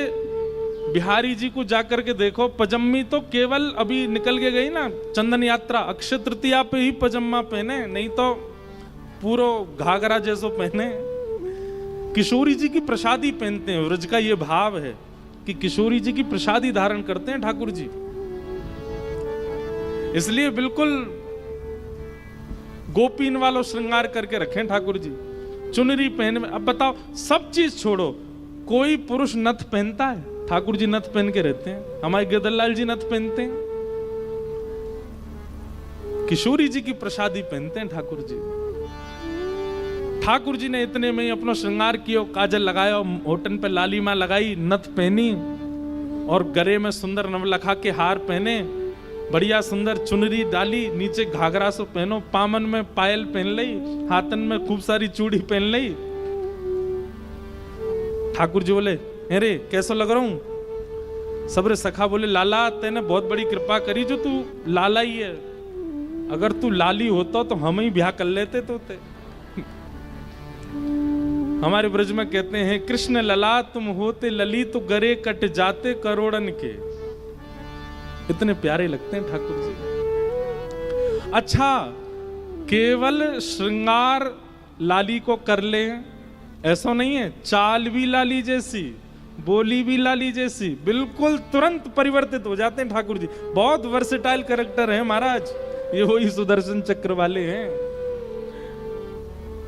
बिहारी जी को जाकर के देखो, पजम्मी तो केवल अभी निकल के गई ना चंदन यात्रा, अक्षय तृतीया पे ही पजम्मा पहने, नहीं तो पूरो घाघरा जैसो पहने। किशोरी जी की प्रसादी पहनते हैं, व्रज का ये भाव है कि किशोरी जी की प्रसादी धारण करते हैं ठाकुर जी, इसलिए बिल्कुल गोपीन वालों श्रृंगार करके रखें ठाकुर जी। चुनरी पहन में, अब बताओ सब चीज छोड़ो, कोई पुरुष नथ पहनता है? ठाकुर जी नथ पहन के रहते हैं, हमारे गिरधरलाल जी नथ पहनते हैं, किशोरी जी की प्रसादी पहनते हैं ठाकुर जी। ठाकुर जी ने इतने में ही अपना श्रृंगार किया, काजल लगाया, होठन पे लालिमा लगाई, नथ पहनी, और गले में सुंदर नवलखा के हार पहने, बढ़िया सुंदर चुनरी डाली, नीचे घाघरा सो पहनो, पामन में पायल पहन ली, हाथन में खूब सारी चूड़ी पहन ली। ठाकुर जी बोले, अरे कैसा लग रहा हूं? सबरे सखा बोले, लाला तेने बहुत बड़ी कृपा करी जो तू लाला ही है, अगर तू लाली होता तो हम ही ब्याह कर लेते तो ते। हमारे ब्रज में कहते हैं, कृष्ण लला तुम होते लली तो गरे कट जाते करोड़न के। इतने प्यारे लगते हैं ठाकुर जी। अच्छा, केवल श्रृंगार लाली को कर ले ऐसा नहीं है, चाल भी लाली जैसी, बोली भी लाली जैसी, बिल्कुल तुरंत परिवर्तित हो जाते हैं ठाकुर जी। बहुत वर्सेटाइल कैरेक्टर है महाराज, ये वही सुदर्शन चक्र वाले हैं।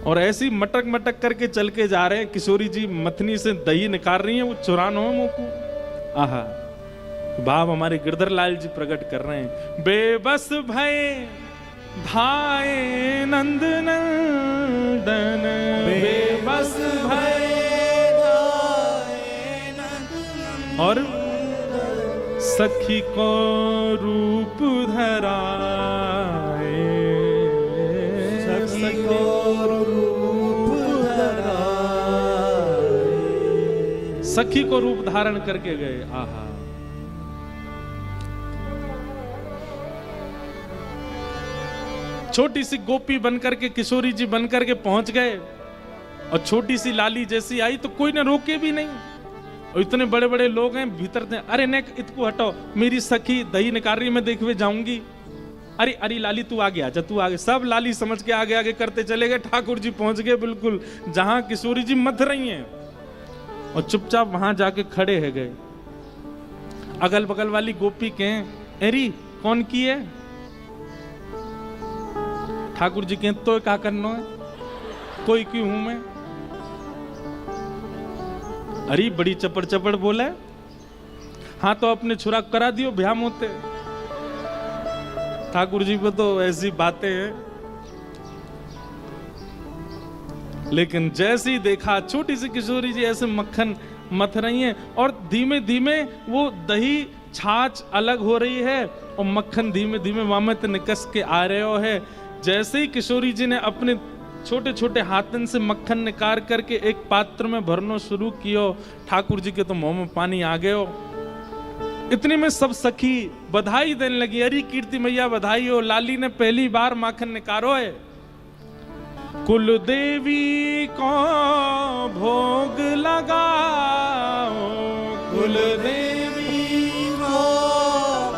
और ऐसी मटक मटक करके चल के जा रहे हैं, किशोरी जी मथनी से दही निकाल रही हैं, वो चुरानो है मुंह को। आहा, भाव हमारे गिरधर लाल जी प्रकट कर रहे हैं। बेबस भय धाए नंद नंदन, बेबस भय धाए नंद, और सखी को रूप धराए, सखी को रूप धराए, सखी को रूप धारण करके गए। आहा, छोटी सी गोपी बनकर के, किशोरी जी बनकर के पहुंच गए, और छोटी सी लाली जैसी आई तो कोई ने रोके भी नहीं। और इतने बड़े बड़े लोग हैं भीतर थे, अरे ने इतको हटाओ, मेरी सखी दही निकाल रही, मैं देखवे जाऊंगी। अरे अरे लाली तू आगे आजा, तू आगे। सब लाली समझ के आगे आगे करते चले गए। ठाकुर जी पहुंच गए बिल्कुल जहां किशोरी जी मथ रही हैं, और चुपचाप वहां जाके खड़े है गए। अगल बगल वाली गोपी कहें एरी कौन की है? ठाकुर जी कहें तो क्या करना है, कोई क्यों हूं मैं? अरे बड़ी चपड़ चपड़ बोला है, हाँ तो अपने छुरा करा दियो भ्याम होते। ठाकुर जी पे तो ऐसी बातें हैं, लेकिन जैसे ही देखा छोटी सी किशोरी जी ऐसे मक्खन मथ रही हैं, और धीमे धीमे वो दही छाछ अलग हो रही है और मक्खन धीमे धीमे वामत निकस के आ रहे हो है। जैसे ही किशोरी जी ने अपने छोटे छोटे हाथन से मक्खन निकाल करके एक पात्र में भरना शुरू किया, ठाकुर जी के तो मुंह में पानी आ गयो। इतने में सब सखी बधाई देने लगी, अरे कीर्ति मैया बधाई हो, लाली ने पहली बार माखन निकारो है। कुल देवी को भोग लगाओ, कुल देवी को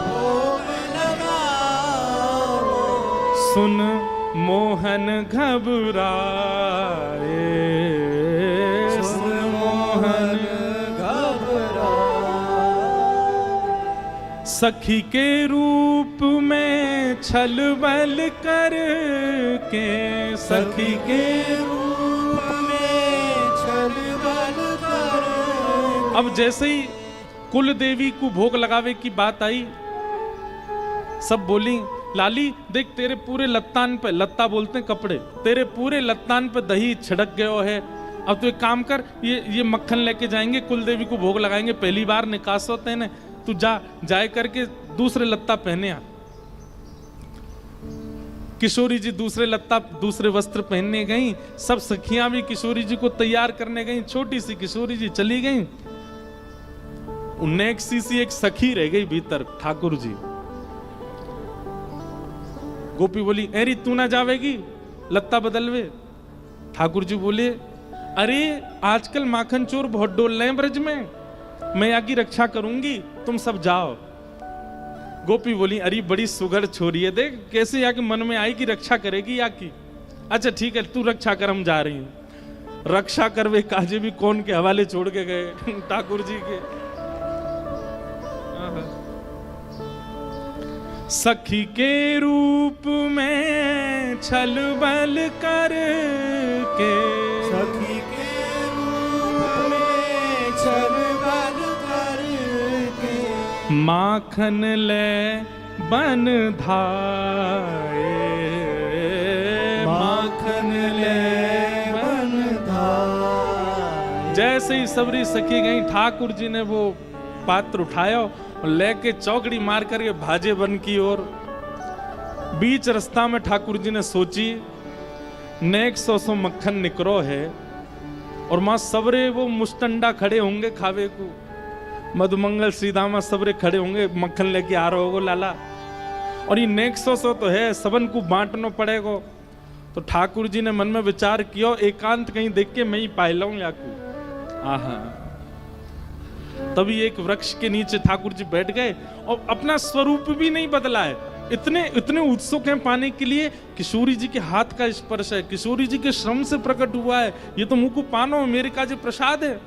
भोग लगाओ, सुन मोहन घबराए, सुन मोहन घबराए। सखी के रूप में छल बल करके, सखी के रूप में छल बल करके। अब जैसे ही कुल देवी को भोग लगावे की बात आई, सब बोली लाली देख तेरे पूरे लत्तान पे, लत्ता बोलते हैं कपड़े, तेरे पूरे लत्तान पे दही छिड़क गयो है। अब तो एक काम कर, ये मक्खन लेके जाएंगे, कुल देवी को भोग लगाएंगे, पहली बार निकास होते हैं ना, तू जाए करके दूसरे लत्ता पहने आ। किशोरी जी दूसरे लत्ता दूसरे वस्त्र पहनने गई, सब सखियां भी किशोरी जी को तैयार करने गई। छोटी सी किशोरी जी चली गई, उन्हें एक सखी रह गई भीतर, ठाकुर जी। गोपी बोली एरी तू ना जावेगी लत्ता बदलवे? ठाकुर जी बोले अरे आजकल माखन चोर बहुत डोल रहे हैं ब्रज में, मैं यहाँ की रक्षा करूंगी, तुम सब जाओ। गोपी बोली अरे बड़ी सुघड़ छोरी है, देख कैसे यहाँ के मन में आई कि रक्षा करेगी यहाँ की। अच्छा ठीक है तू रक्षा कर, हम जा रही हूँ। रक्षा करवे काजे भी कौन के हवाले छोड़ के गए? ठाकुर जी के। सखी के रूप में छल बल करके, सखी के रूप में छल बल करके, माखन ले बन धाए, माखन ले बन धाए। जैसे ही सबरी सखी गई, ठाकुर जी ने वो पात्र उठाया और लेके चौकड़ी मार करके भाजे बन की ओर। बीच रास्ता में ठाकुर जी ने सोची नेक 100 मक्खन निकरो है, और मां सबरे वो मुस्टंडा खड़े होंगे खावे को, मधुमंगल श्रीदामा सबरे खड़े होंगे, मक्खन लेके आ रहे होगो लाला, और ये नेक 100 तो है, सबन को बांटना पड़ेगा। तो ठाकुर जी ने मन में विचार किया, एकांत कहीं देख के मैं ही पाए लाऊं याकू। आहा, तभी एक वृक्ष के नीचे ठाकुर जी बैठ गए, और अपना स्वरूप भी नहीं बदला है, इतने उत्सुक हैं पाने के लिए। किशोरी जी के हाथ का स्पर्श है, किशोरी जी के श्रम से प्रकट हुआ है, ये तो मुंह को पानो मेरे का जो प्रसाद है।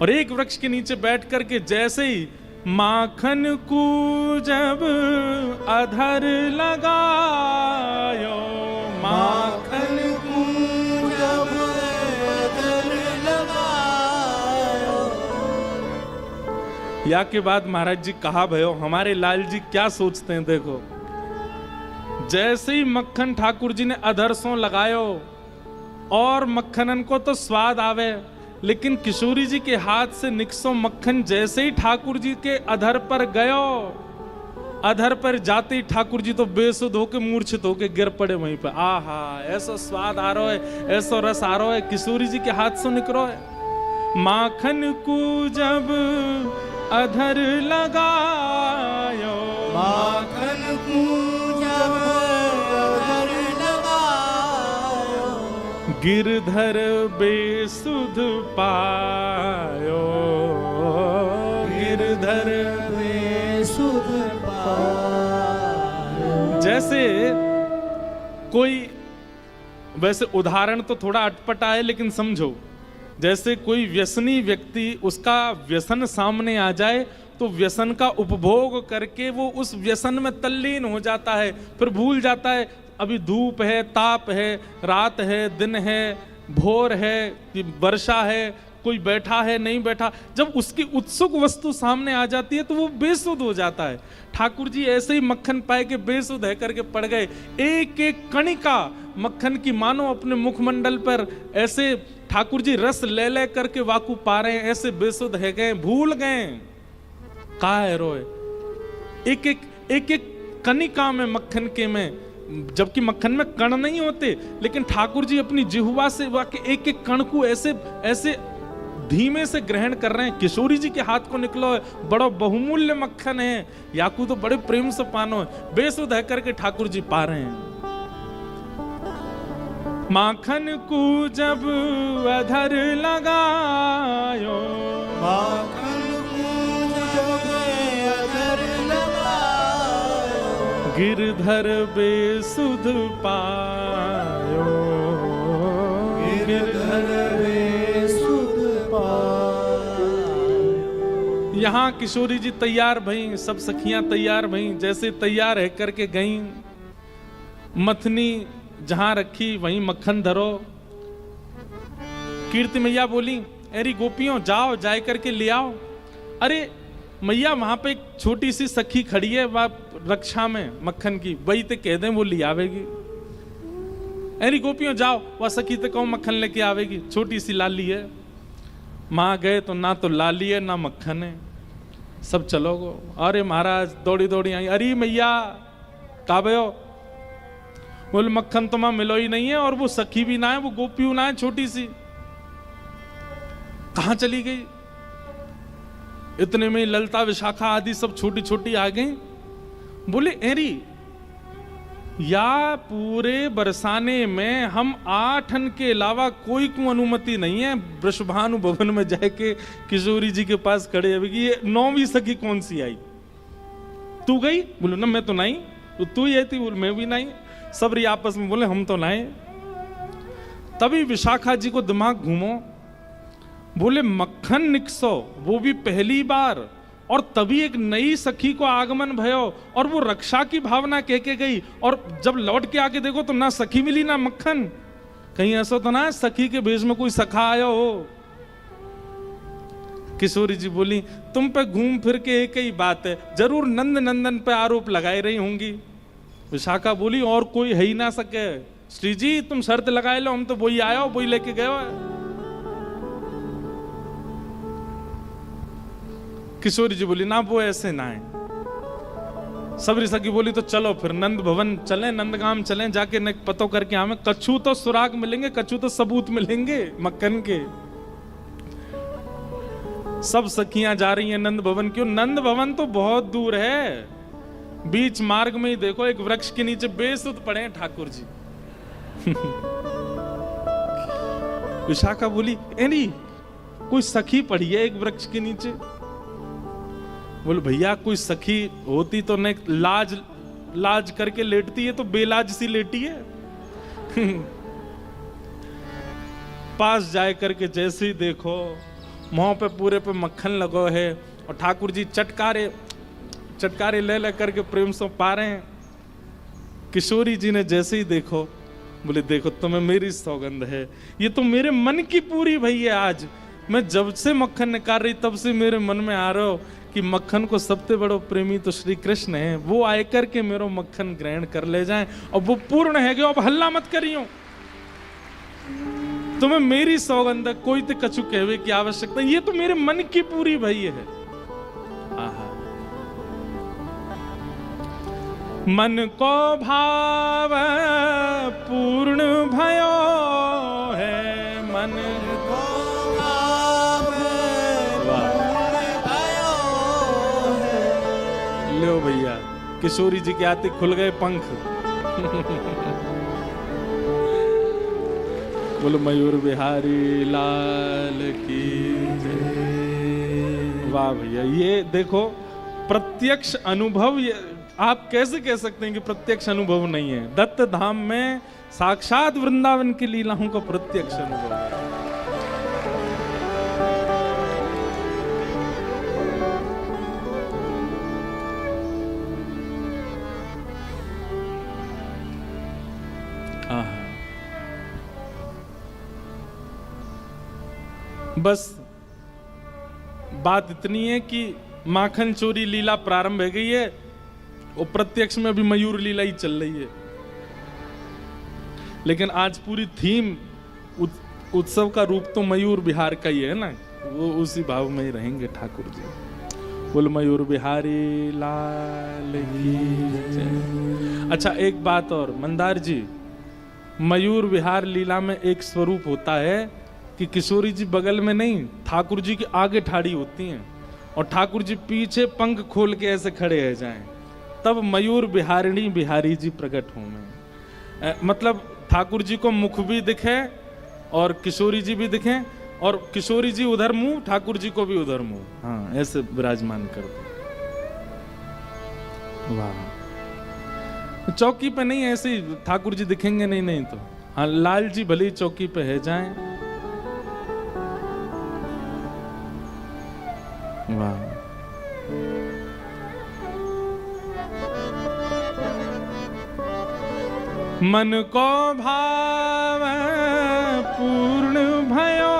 और एक वृक्ष के नीचे बैठ करके जैसे ही माखन को जब अधर लगायो, माखन को जब अधर लगायो। या के बाद महाराज जी कहा भयो, हमारे लाल जी क्या सोचते हैं देखो। जैसे ही मक्खन ठाकुर जी ने अधर सो लगायो, और मक्खनन को तो स्वाद आवे, लेकिन किशोरी जी के हाथ से निकसो मक्खन जैसे ही ठाकुर जी के अधर पर गयो, अधर पर जाते ही ठाकुर जी तो बेसुध होके मूर्छित होके गिर पड़े वहीं पे। आहा, ऐसा स्वाद आ रहा है, ऐसा रस आ रहा है, किशोरी जी के हाथ से निकलो है। माखन को जब अधर लगायो, माखन को जब अधर लगायो, गिरधर बेसुध पायो, गिरधर बेसुध पायो। जैसे वैसे उदाहरण तो थोड़ा अटपटा है, लेकिन समझो, जैसे कोई व्यसनी व्यक्ति, उसका व्यसन सामने आ जाए तो व्यसन का उपभोग करके वो उस व्यसन में तल्लीन हो जाता है, फिर भूल जाता है अभी धूप है, ताप है, रात है, दिन है, भोर है कि वर्षा है, कोई बैठा है नहीं बैठा। जब उसकी उत्सुक वस्तु सामने आ जाती है तो वो बेसुध हो जाता है। ठाकुर जी ऐसे ही मक्खन पाए के बेसुध है करके पड़ गए। एक एक कणिका मक्खन की मानो अपने मुखमंडल पर ऐसे ठाकुर जी रस ले ले करके वाकू पा रहे हैं, ऐसे बेसुध है गए, भूल गए कहा है रोए। एक एक कणिका में मक्खन के में, जबकि मक्खन में कण नहीं होते, लेकिन ठाकुर जी अपनी जिह्वा से वाकई एक एक कण को ऐसे ऐसे धीमे से ग्रहण कर रहे हैं। किशोरी जी के हाथ को निकलो है, बड़ा बहुमूल्य मक्खन है, याकू तो बड़े प्रेम से पानो है, बेसुध है करके ठाकुर जी पा रहे हैं। माखन को जब अधर लगायो, माखन को जब अधर लगायो, गिरधर बेसुध पायो, गिरधर बेसुध पायो। यहाँ किशोरी जी तैयार भई, सब सखियां तैयार भई, जैसे तैयार है करके गई, मथनी जहां रखी वहीं मक्खन धरो। कीर्ति मैया बोली, अरे गोपियों जाओ, जाए करके ले आओ। अरे मैया वहां पे एक छोटी सी सखी खड़ी है, वह रक्षा में मक्खन की, वही ते कह दें वो ले आवेगी। अरे गोपियों जाओ, वह सखी ते कहो मक्खन लेके आवेगी, छोटी सी लाली है। मां गए तो ना तो लाली है ना मक्खन है, सब चलो गो। अरे महाराज दौड़ी दौड़ी आई, अरे मैया काबे हो? बोले मक्खन तो मां मिलो ही नहीं है, और वो सखी भी ना है, वो गोपी ना है छोटी सी, कहां चली गई? इतने में ललता विशाखा आदि सब छोटी छोटी आ गई। बोले एरी या पूरे बरसाने में हम 8 के अलावा कोई को अनुमति नहीं है वृषभानु भवन में जाके किशोरी जी के पास खड़े। अभी ये 9वीं सखी कौन सी आई? तू गई? बोलो ना मैं तो नहीं। तो तू ही आई थी? बोले मैं भी नहीं। सब रही आपस में बोले हम तो नहीं। तभी विशाखा जी को दिमाग घूमो, बोले मक्खन निकसो, वो भी पहली बार, और तभी एक नई सखी को आगमन भयो, और वो रक्षा की भावना कह के गई, और जब लौट के आके देखो तो ना सखी मिली ना मक्खन। कहीं ऐसा तो ना सखी के भेष में कोई सखा आया हो? किशोरी जी बोली तुम पे घूम फिर के एक ही बात है, जरूर नंद नंदन पे आरोप लगाए रही होंगी। विशाखा बोली और कोई है ही ना सके। श्री जी तुम शर्त लगाए लो, हम तो वही आया हो, वही लेके गए हो। किशोरी जी बोली ना वो ऐसे ना है। सबरी सखी बोली तो चलो फिर नंद भवन चलें, नंदगाम चलें, जाके न पतो करके हमें कछु तो सुराग मिलेंगे, कछु तो सबूत मिलेंगे मक्खन के। सब सखियां जा रही हैं नंद भवन। क्यों? नंद भवन तो बहुत दूर है, बीच मार्ग में ही देखो एक वृक्ष के नीचे बेसुध पड़े हैं ठाकुर जी। विशाखा बोली एनी कोई सखी पड़ी है एक वृक्ष के नीचे? बोले भैया कोई सखी होती तो न लाज लाज करके लेटती है, तो बेलाज सी लेटी है। पास जाए करके जैसे ही देखो मुंह पे पूरे पे मक्खन लगो है, और ठाकुर जी चटकारे ले ले करके प्रेम से पा रहे हैं। किशोरी जी ने जैसे ही देखो बोले देखो तुम्हें मेरी सौगंध है, ये तो मेरे मन की पूरी भई है। आज मैं जब से मक्खन निकाल रही तब से मेरे मन में आ रहा हो कि मक्खन को सबसे बड़ो प्रेमी तो श्री कृष्ण है, वो आए करके मेरो मक्खन ग्रहण कर ले जाएं, और वो पूर्ण है। अब हल्ला मत करियो, तुम्हें मेरी सौगंध, कोई तो कछु कहवे की आवश्यकता, ये तो मेरे मन की पूरी भई है। आहा। मन को भाव पूर्ण भयो है, मन को भाव पूर्ण भयो है। लो भैया किशोरी जी के आते खुल गए पंख। बोलो मयूर बिहारी लाल की जय। वाह भैया, ये देखो प्रत्यक्ष अनुभव, ये आप कैसे कह सकते हैं कि प्रत्यक्ष अनुभव नहीं है? दत्त धाम में साक्षात वृंदावन की लीलाओं का प्रत्यक्ष अनुभव है। बस बात इतनी है कि माखन चोरी लीला प्रारंभ हो गई है और प्रत्यक्ष में भी मयूर लीला ही चल रही है। लेकिन आज पूरी थीम उत्सव का रूप तो मयूर विहार का ही है ना, वो उसी भाव में ही रहेंगे ठाकुर जी। बोल मयूर बिहारी लाल की जय। अच्छा एक बात और मंदार जी, मयूर विहार लीला में एक स्वरूप होता है कि किशोरी जी बगल में नहीं, ठाकुर जी के आगे ठाड़ी होती हैं और ठाकुर जी पीछे पंख खोल के ऐसे खड़े रह जाएं, तब मयूर बिहारिणी बिहारी जी प्रकट होंगे। मतलब ठाकुर जी को मुख भी दिखे और किशोरी जी भी दिखें, और किशोरी जी उधर मुंह, ठाकुर जी को भी उधर मुंह, हाँ ऐसे विराजमान कर दो। वाह, चौकी पे नहीं ऐसे ही ठाकुर जी दिखेंगे नहीं तो, हाँ लाल जी भले ही चौकी पे है जाएं। वाह, मन को भाव पूर्ण भयो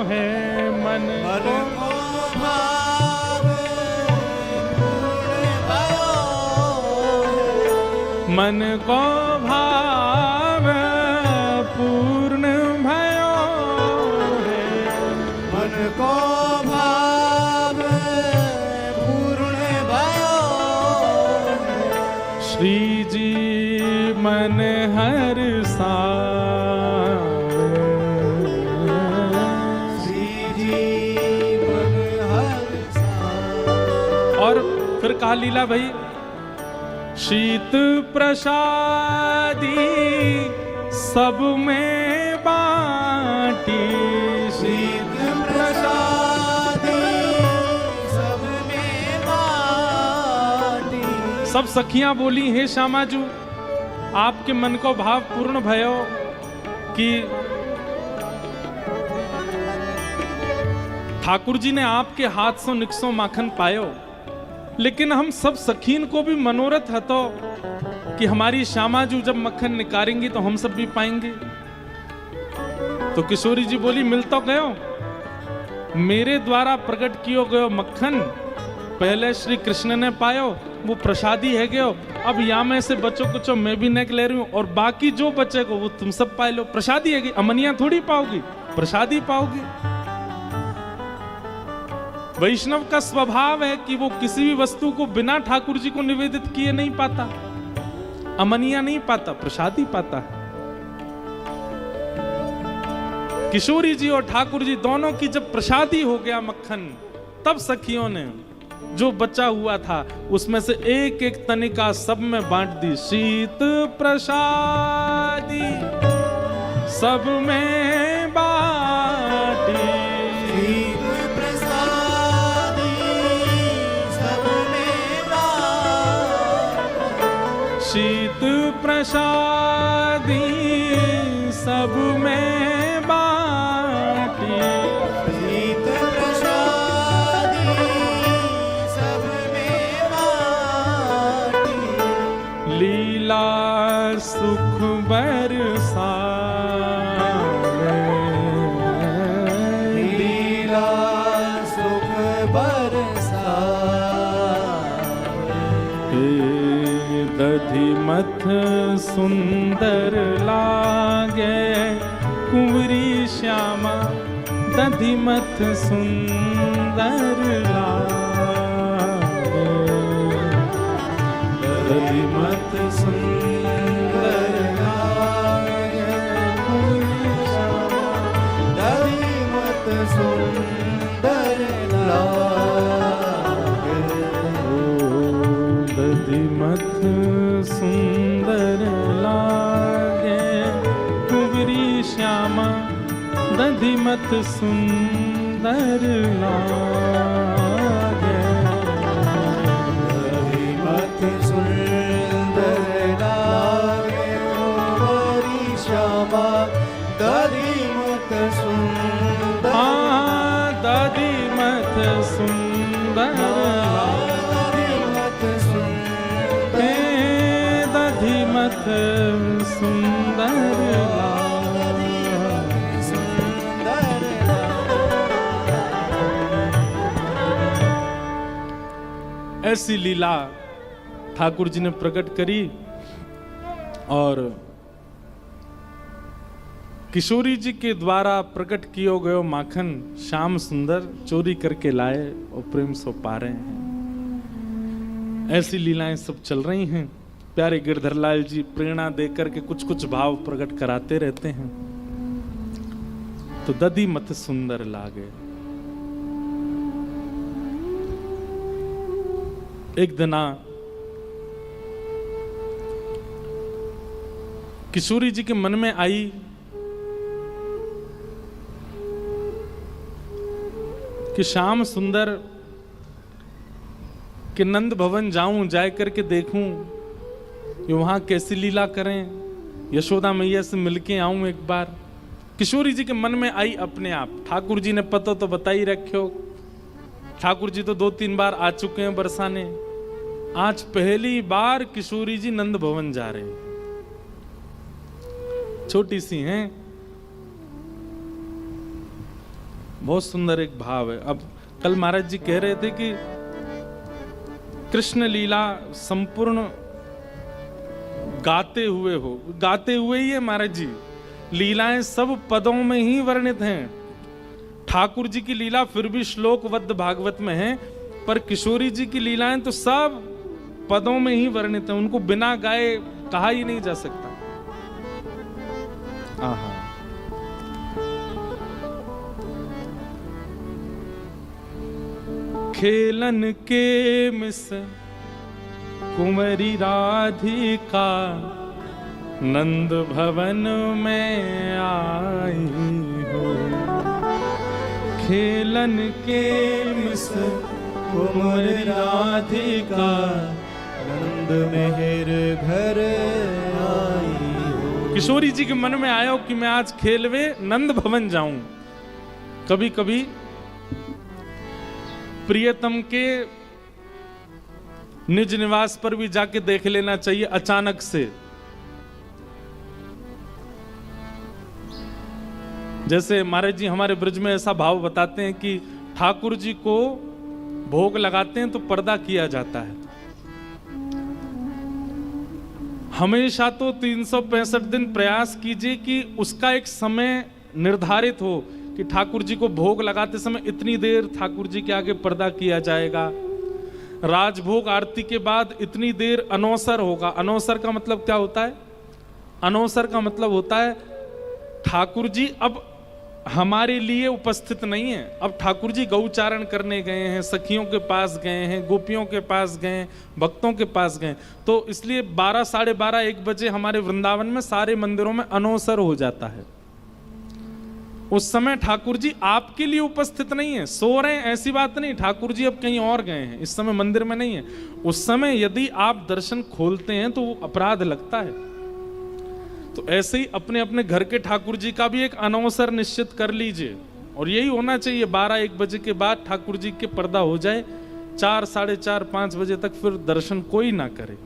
है, मन को भाव पूर्ण भयो है, मन को भाव पूर्ण भयो है, मन को भाव पूर्ण भयो है, श्री जी मन हर और फिर कहा लीला भाई, शीत प्रसादी सब में बाटी, शीत प्रसादी सब में बाटी। सब सखियां बोली, हे श्यामाजू आपके मन को भाव पूर्ण भयो कि ठाकुर जी ने आपके हाथ से निकसो माखन पायो, लेकिन हम सब सखीन को भी मनोरथ है तो कि हमारी श्यामाजू जब मक्खन निकालेंगी तो हम सब भी पाएंगे। तो किशोरी जी बोली, मिल तो गयो, मेरे द्वारा प्रकट कियो गयो मक्खन पहले श्री कृष्ण ने पायो, वो प्रसादी है गयो। अब यहाँ में से बच्चों कुछ मैं भी नेक ले रही हूँ और बाकी जो बचेगा वो तुम सब पाए लो। प्रसादी है गई, अमनिया थोड़ी पाओगी, प्रसादी पाओगी। वैष्णव का स्वभाव है कि वो किसी भी वस्तु को बिना ठाकुर जी को निवेदित किए नहीं पाता, अमनिया नहीं पाता, प्रसादी पाता है। किशोरी जी और ठाकुर जी दोनों की जब प्रसादी हो गया मक्खन, तब सखियों ने जो बचा हुआ था उसमें से एक एक तनिका सब में बांट दी। शीत प्रसादी सब में बांटी, शीत प्रसादी सब में बाटी, शीत प्रसादी सब में बाटी, शीत प्रसादी सब में बाटी। लीला सुख बरसा, लीला सुख बरसा, दधिमथ सुंदर लागे कुंवरी श्यामा, दधिमथ सुंदर लागे, दधिमथ सुंदर लागे कुंवरी श्यामा, दधिमथ सुंदर लागे, दधिमथ सुंदर लागे कुंवरी श्यामा, दधिमथ सुंदर लागे, दधिमथ सुंदर दधिमथ सुंदर हे दधिमथ सुंदर सुंदर ऐसी लीला ठाकुर जी ने प्रकट करी और किशोरी जी के द्वारा प्रकट कियो गयो माखन श्याम सुंदर चोरी करके लाए और प्रेम सो पा रहे हैं। ऐसी लीलाएं सब चल रही हैं। प्यारे गिरधर लाल जी प्रेरणा देकर के कुछ कुछ भाव प्रकट कराते रहते हैं। तो दधी मत सुंदर लागे। एक दिना किशोरी जी के मन में आई कि श्याम सुंदर के नंद भवन जाऊं, जाए करके देखूं कि वहां कैसी लीला करें, यशोदा मैया से मिलके आऊं एक बार। किशोरी जी के मन में आई अपने आप। ठाकुर जी ने पता तो बता ही रखो, ठाकुर जी तो 2-3 बार आ चुके हैं बरसाने। आज पहली बार किशोरी जी नंद भवन जा रहे हैं। छोटी सी हैं, बहुत सुंदर एक भाव है। अब कल महाराज जी कह रहे थे कि कृष्ण लीला संपूर्ण गाते हुए हो, गाते हुए ही है महाराज जी। लीलाएं सब पदों में ही वर्णित हैं। ठाकुर जी की लीला फिर भी श्लोकबद्ध भागवत में है, पर किशोरी जी की लीलाएं तो सब पदों में ही वर्णित हैं। उनको बिना गाए कहा ही नहीं जा सकता। आहा, खेलन के मिस कुंवरी राधिका नंद भवन में आई हो। खेलन के मिस कुंवर राधिका नंद मेहर घर आई हो। किशोरी जी के मन में आया कि मैं आज खेलवे नंद भवन जाऊं। कभी कभी प्रियतम के निज निवास पर भी जाके देख लेना चाहिए अचानक से। जैसे महाराज जी हमारे ब्रज में ऐसा भाव बताते हैं कि ठाकुर जी को भोग लगाते हैं तो पर्दा किया जाता है। हमेशा तो 365 दिन प्रयास कीजिए कि उसका एक समय निर्धारित हो कि ठाकुर जी को भोग लगाते समय इतनी देर ठाकुर जी के आगे पर्दा किया जाएगा। राजभोग आरती के बाद इतनी देर अनौसर होगा। अनौसर का मतलब क्या होता है? अनौसर का मतलब होता है ठाकुर जी अब हमारे लिए उपस्थित नहीं है। अब ठाकुर जी गौचारण करने गए हैं, सखियों के पास गए हैं, गोपियों के पास गए, भक्तों के पास गए। तो इसलिए 12, 12:30, 1 बजे हमारे वृंदावन में सारे मंदिरों में अनौसर हो जाता है। उस समय ठाकुर जी आपके लिए उपस्थित नहीं है, सो रहे हैं, ऐसी बात नहीं। ठाकुर जी अब कहीं और गए हैं, इस समय मंदिर में नहीं है। उस समय यदि आप दर्शन खोलते हैं तो वो अपराध लगता है। तो ऐसे ही अपने अपने घर के ठाकुर जी का भी एक अनौसर निश्चित कर लीजिए, और यही होना चाहिए। 12-1 बजे के बाद ठाकुर जी के पर्दा हो जाए। 4, 4:30, 5 बजे तक फिर दर्शन कोई ना करे।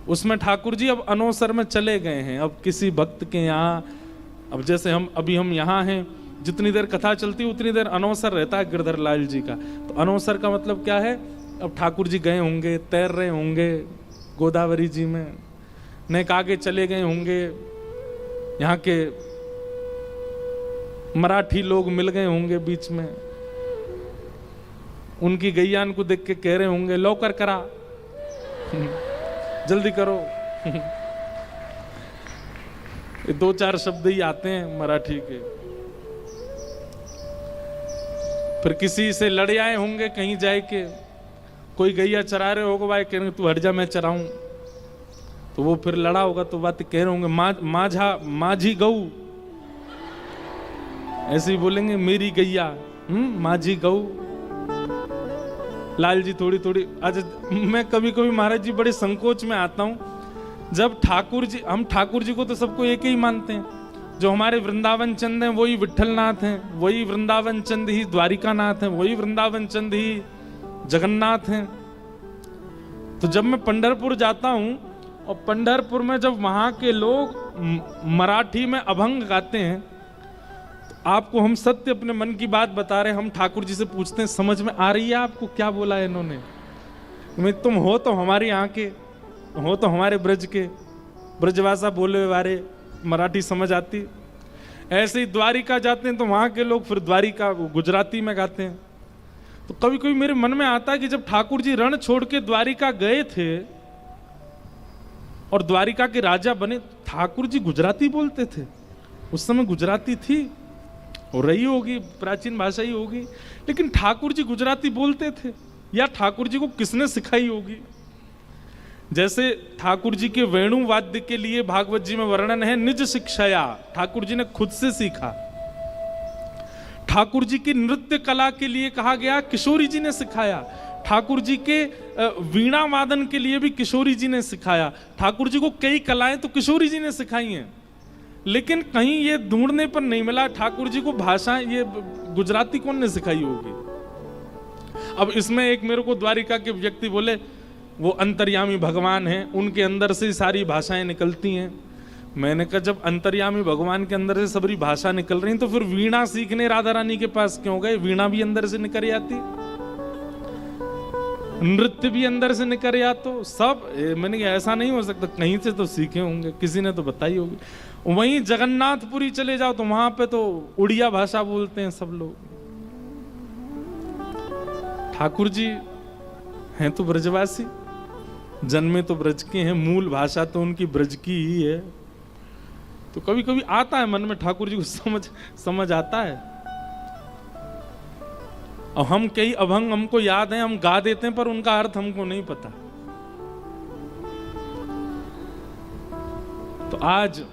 उसमें ठाकुर जी अब अनौसर में चले गए हैं। अब किसी भक्त के यहाँ, अब जैसे हम यहाँ हैं, जितनी देर कथा चलती है उतनी देर अनौसर रहता है गिरधर लाल जी का। तो अनौसर का मतलब क्या है? अब ठाकुर जी गए होंगे, तैर रहे होंगे गोदावरी जी में, नेक आगे चले गए होंगे, यहाँ के मराठी लोग मिल गए होंगे बीच में, उनकी गैयान को देख के कह रहे होंगे लौकर करा, जल्दी करो। ये 2-4 शब्द ही आते हैं मराठी के। फिर किसी से लड़ आए होंगे कहीं जाए के, कोई गैया चरा रहे होगा, भाई कह रहे तू हट जा मैं चराऊं। तो वो फिर लड़ा होगा तो बात कह रहे होंगे माझी गऊ, ऐसे ही बोलेंगे मेरी गैया, माझी गऊ। लाल जी थोड़ी थोड़ी, आज मैं कभी कभी महाराज जी बड़े संकोच में आता हूं। जब ठाकुर जी, हम ठाकुर जी को तो सबको एक ही मानते हैं, जो हमारे वृंदावन चंद हैं वही विट्ठलनाथ हैं, वही वृंदावन चंद ही द्वारिकानाथ हैं, वही वृंदावन चंद ही जगन्नाथ हैं। तो जब मैं पंढरपुर जाता हूं और पंढरपुर में जब वहां के लोग मराठी में अभंग गाते हैं, तो आपको हम सत्य अपने मन की बात बता रहे हैं, हम ठाकुर जी से पूछते हैं समझ में आ रही है आपको क्या बोला है इन्होंने? तुम हो तो हमारे यहाँ के, हो तो हमारे ब्रज के, ब्रजभाषा बोले वाले मराठी समझ आती। ऐसे ही द्वारिका जाते हैं तो वहां के लोग फिर द्वारिका गुजराती में गाते हैं। तो कभी कभी मेरे मन में आता है कि जब ठाकुर जी रण छोड़ के द्वारिका गए थे और द्वारिका के राजा बने, ठाकुर जी गुजराती बोलते थे? उस समय गुजराती थी और रही होगी, प्राचीन भाषा ही होगी, लेकिन ठाकुर जी गुजराती बोलते थे या ठाकुर जी को किसने सिखाई होगी? जैसे ठाकुर जी के वेणु वाद्य के लिए भागवत जी में वर्णन है, निज शिक्षाया, ठाकुर जी ने खुद से सीखा। ठाकुर जी की नृत्य कला के लिए कहा गया किशोरी जी ने सिखाया। ठाकुर जी के वीणा वादन के लिए भी किशोरी जी ने सिखाया। ठाकुर जी को कई कलाएं तो किशोरी जी ने सिखाई हैं, लेकिन कहीं ये ढूंढने पर नहीं मिला ठाकुर जी को भाषा ये गुजराती कौन ने सिखाई होगी। अब इसमें एक मेरे को द्वारिका के व्यक्ति बोले वो अंतर्यामी भगवान हैं, उनके अंदर से सारी भाषाएं निकलती हैं। मैंने कहा जब अंतर्यामी भगवान के अंदर से सारी भाषा निकल रही तो फिर वीणा सीखने राधा रानी के पास क्यों गए? वीणा भी अंदर से निकल आती, नृत्य भी अंदर से निकल आता, तो सब मैंने कहा ऐसा नहीं हो सकता, कहीं से तो सीखे होंगे, किसी ने तो बताई होगी। वहीं जगन्नाथपुरी चले जाओ तो वहां पे तो उड़िया भाषा बोलते हैं सब लोग। ठाकुर जी हैं तो ब्रजवासी, जन्मे तो ब्रज के हैं, मूल भाषा तो उनकी ब्रज की ही है। तो कभी कभी आता है मन में ठाकुर जी को समझ आता है। और हम कई अभंग हमको याद हैं, हम गा देते हैं, पर उनका अर्थ हमको नहीं पता। तो आज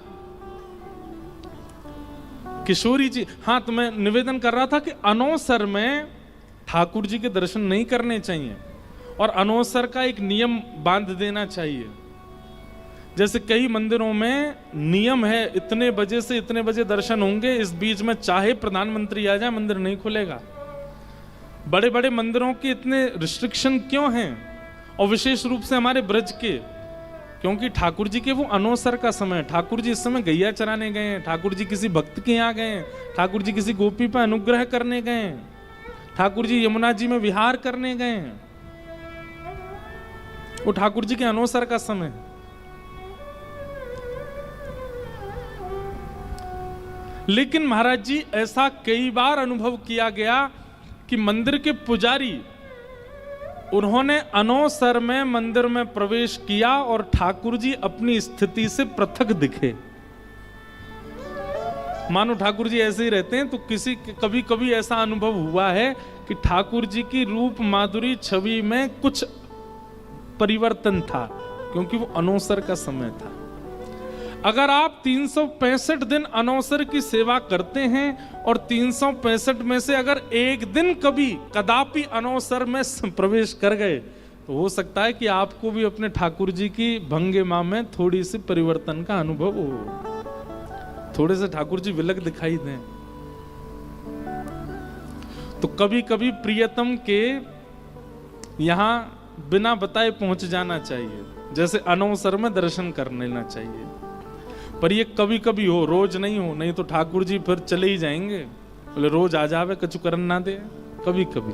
किशोरी जी, हाँ, तो मैं निवेदन कर रहा था कि अनवसर में ठाकुर जी के दर्शन नहीं करने चाहिए और अनवसर का एक नियम बांध देना चाहिए। जैसे कई मंदिरों में नियम है इतने बजे से इतने बजे दर्शन होंगे, इस बीच में चाहे प्रधानमंत्री आ जाए मंदिर नहीं खुलेगा। बड़े बड़े मंदिरों के इतने रिस्ट्रिक्शन क्यों हैं? और विशेष रूप से हमारे ब्रज के, क्योंकि ठाकुर जी के वो अनवसर का समय, ठाकुर जी इस समय गैया चराने गए हैं, ठाकुर जी किसी भक्त के यहाँ गए हैं, ठाकुर जी किसी गोपी पर अनुग्रह करने गए हैं, ठाकुर जी यमुना जी में विहार करने गए हैं। वो ठाकुर जी के अनवसर का समय है। लेकिन महाराज जी ऐसा कई बार अनुभव किया गया कि मंदिर के पुजारी, उन्होंने अनवसर में मंदिर में प्रवेश किया और ठाकुर जी अपनी स्थिति से पृथक दिखे। मानो ठाकुर जी ऐसे ही रहते हैं। तो कभी कभी ऐसा अनुभव हुआ है कि ठाकुर जी की रूप माधुरी छवि में कुछ परिवर्तन था, क्योंकि वो अनवसर का समय था। अगर आप 365 दिन अनवसर की सेवा करते हैं और 365 में से अगर एक दिन कभी कदापि अनवसर में प्रवेश कर गए, तो हो सकता है कि आपको भी अपने ठाकुर जी की भंगिमा में थोड़ी सी परिवर्तन का अनुभव हो, थोड़े से ठाकुर जी विलग दिखाई दें। तो कभी कभी प्रियतम के यहां बिना बताए पहुंच जाना चाहिए, जैसे अनवसर में दर्शन कर लेना चाहिए। पर ये कभी कभी हो, रोज नहीं हो, नहीं तो ठाकुर जी फिर चले ही जाएंगे, बोले रोज आ जावे कछु करन ना दे। कभी कभी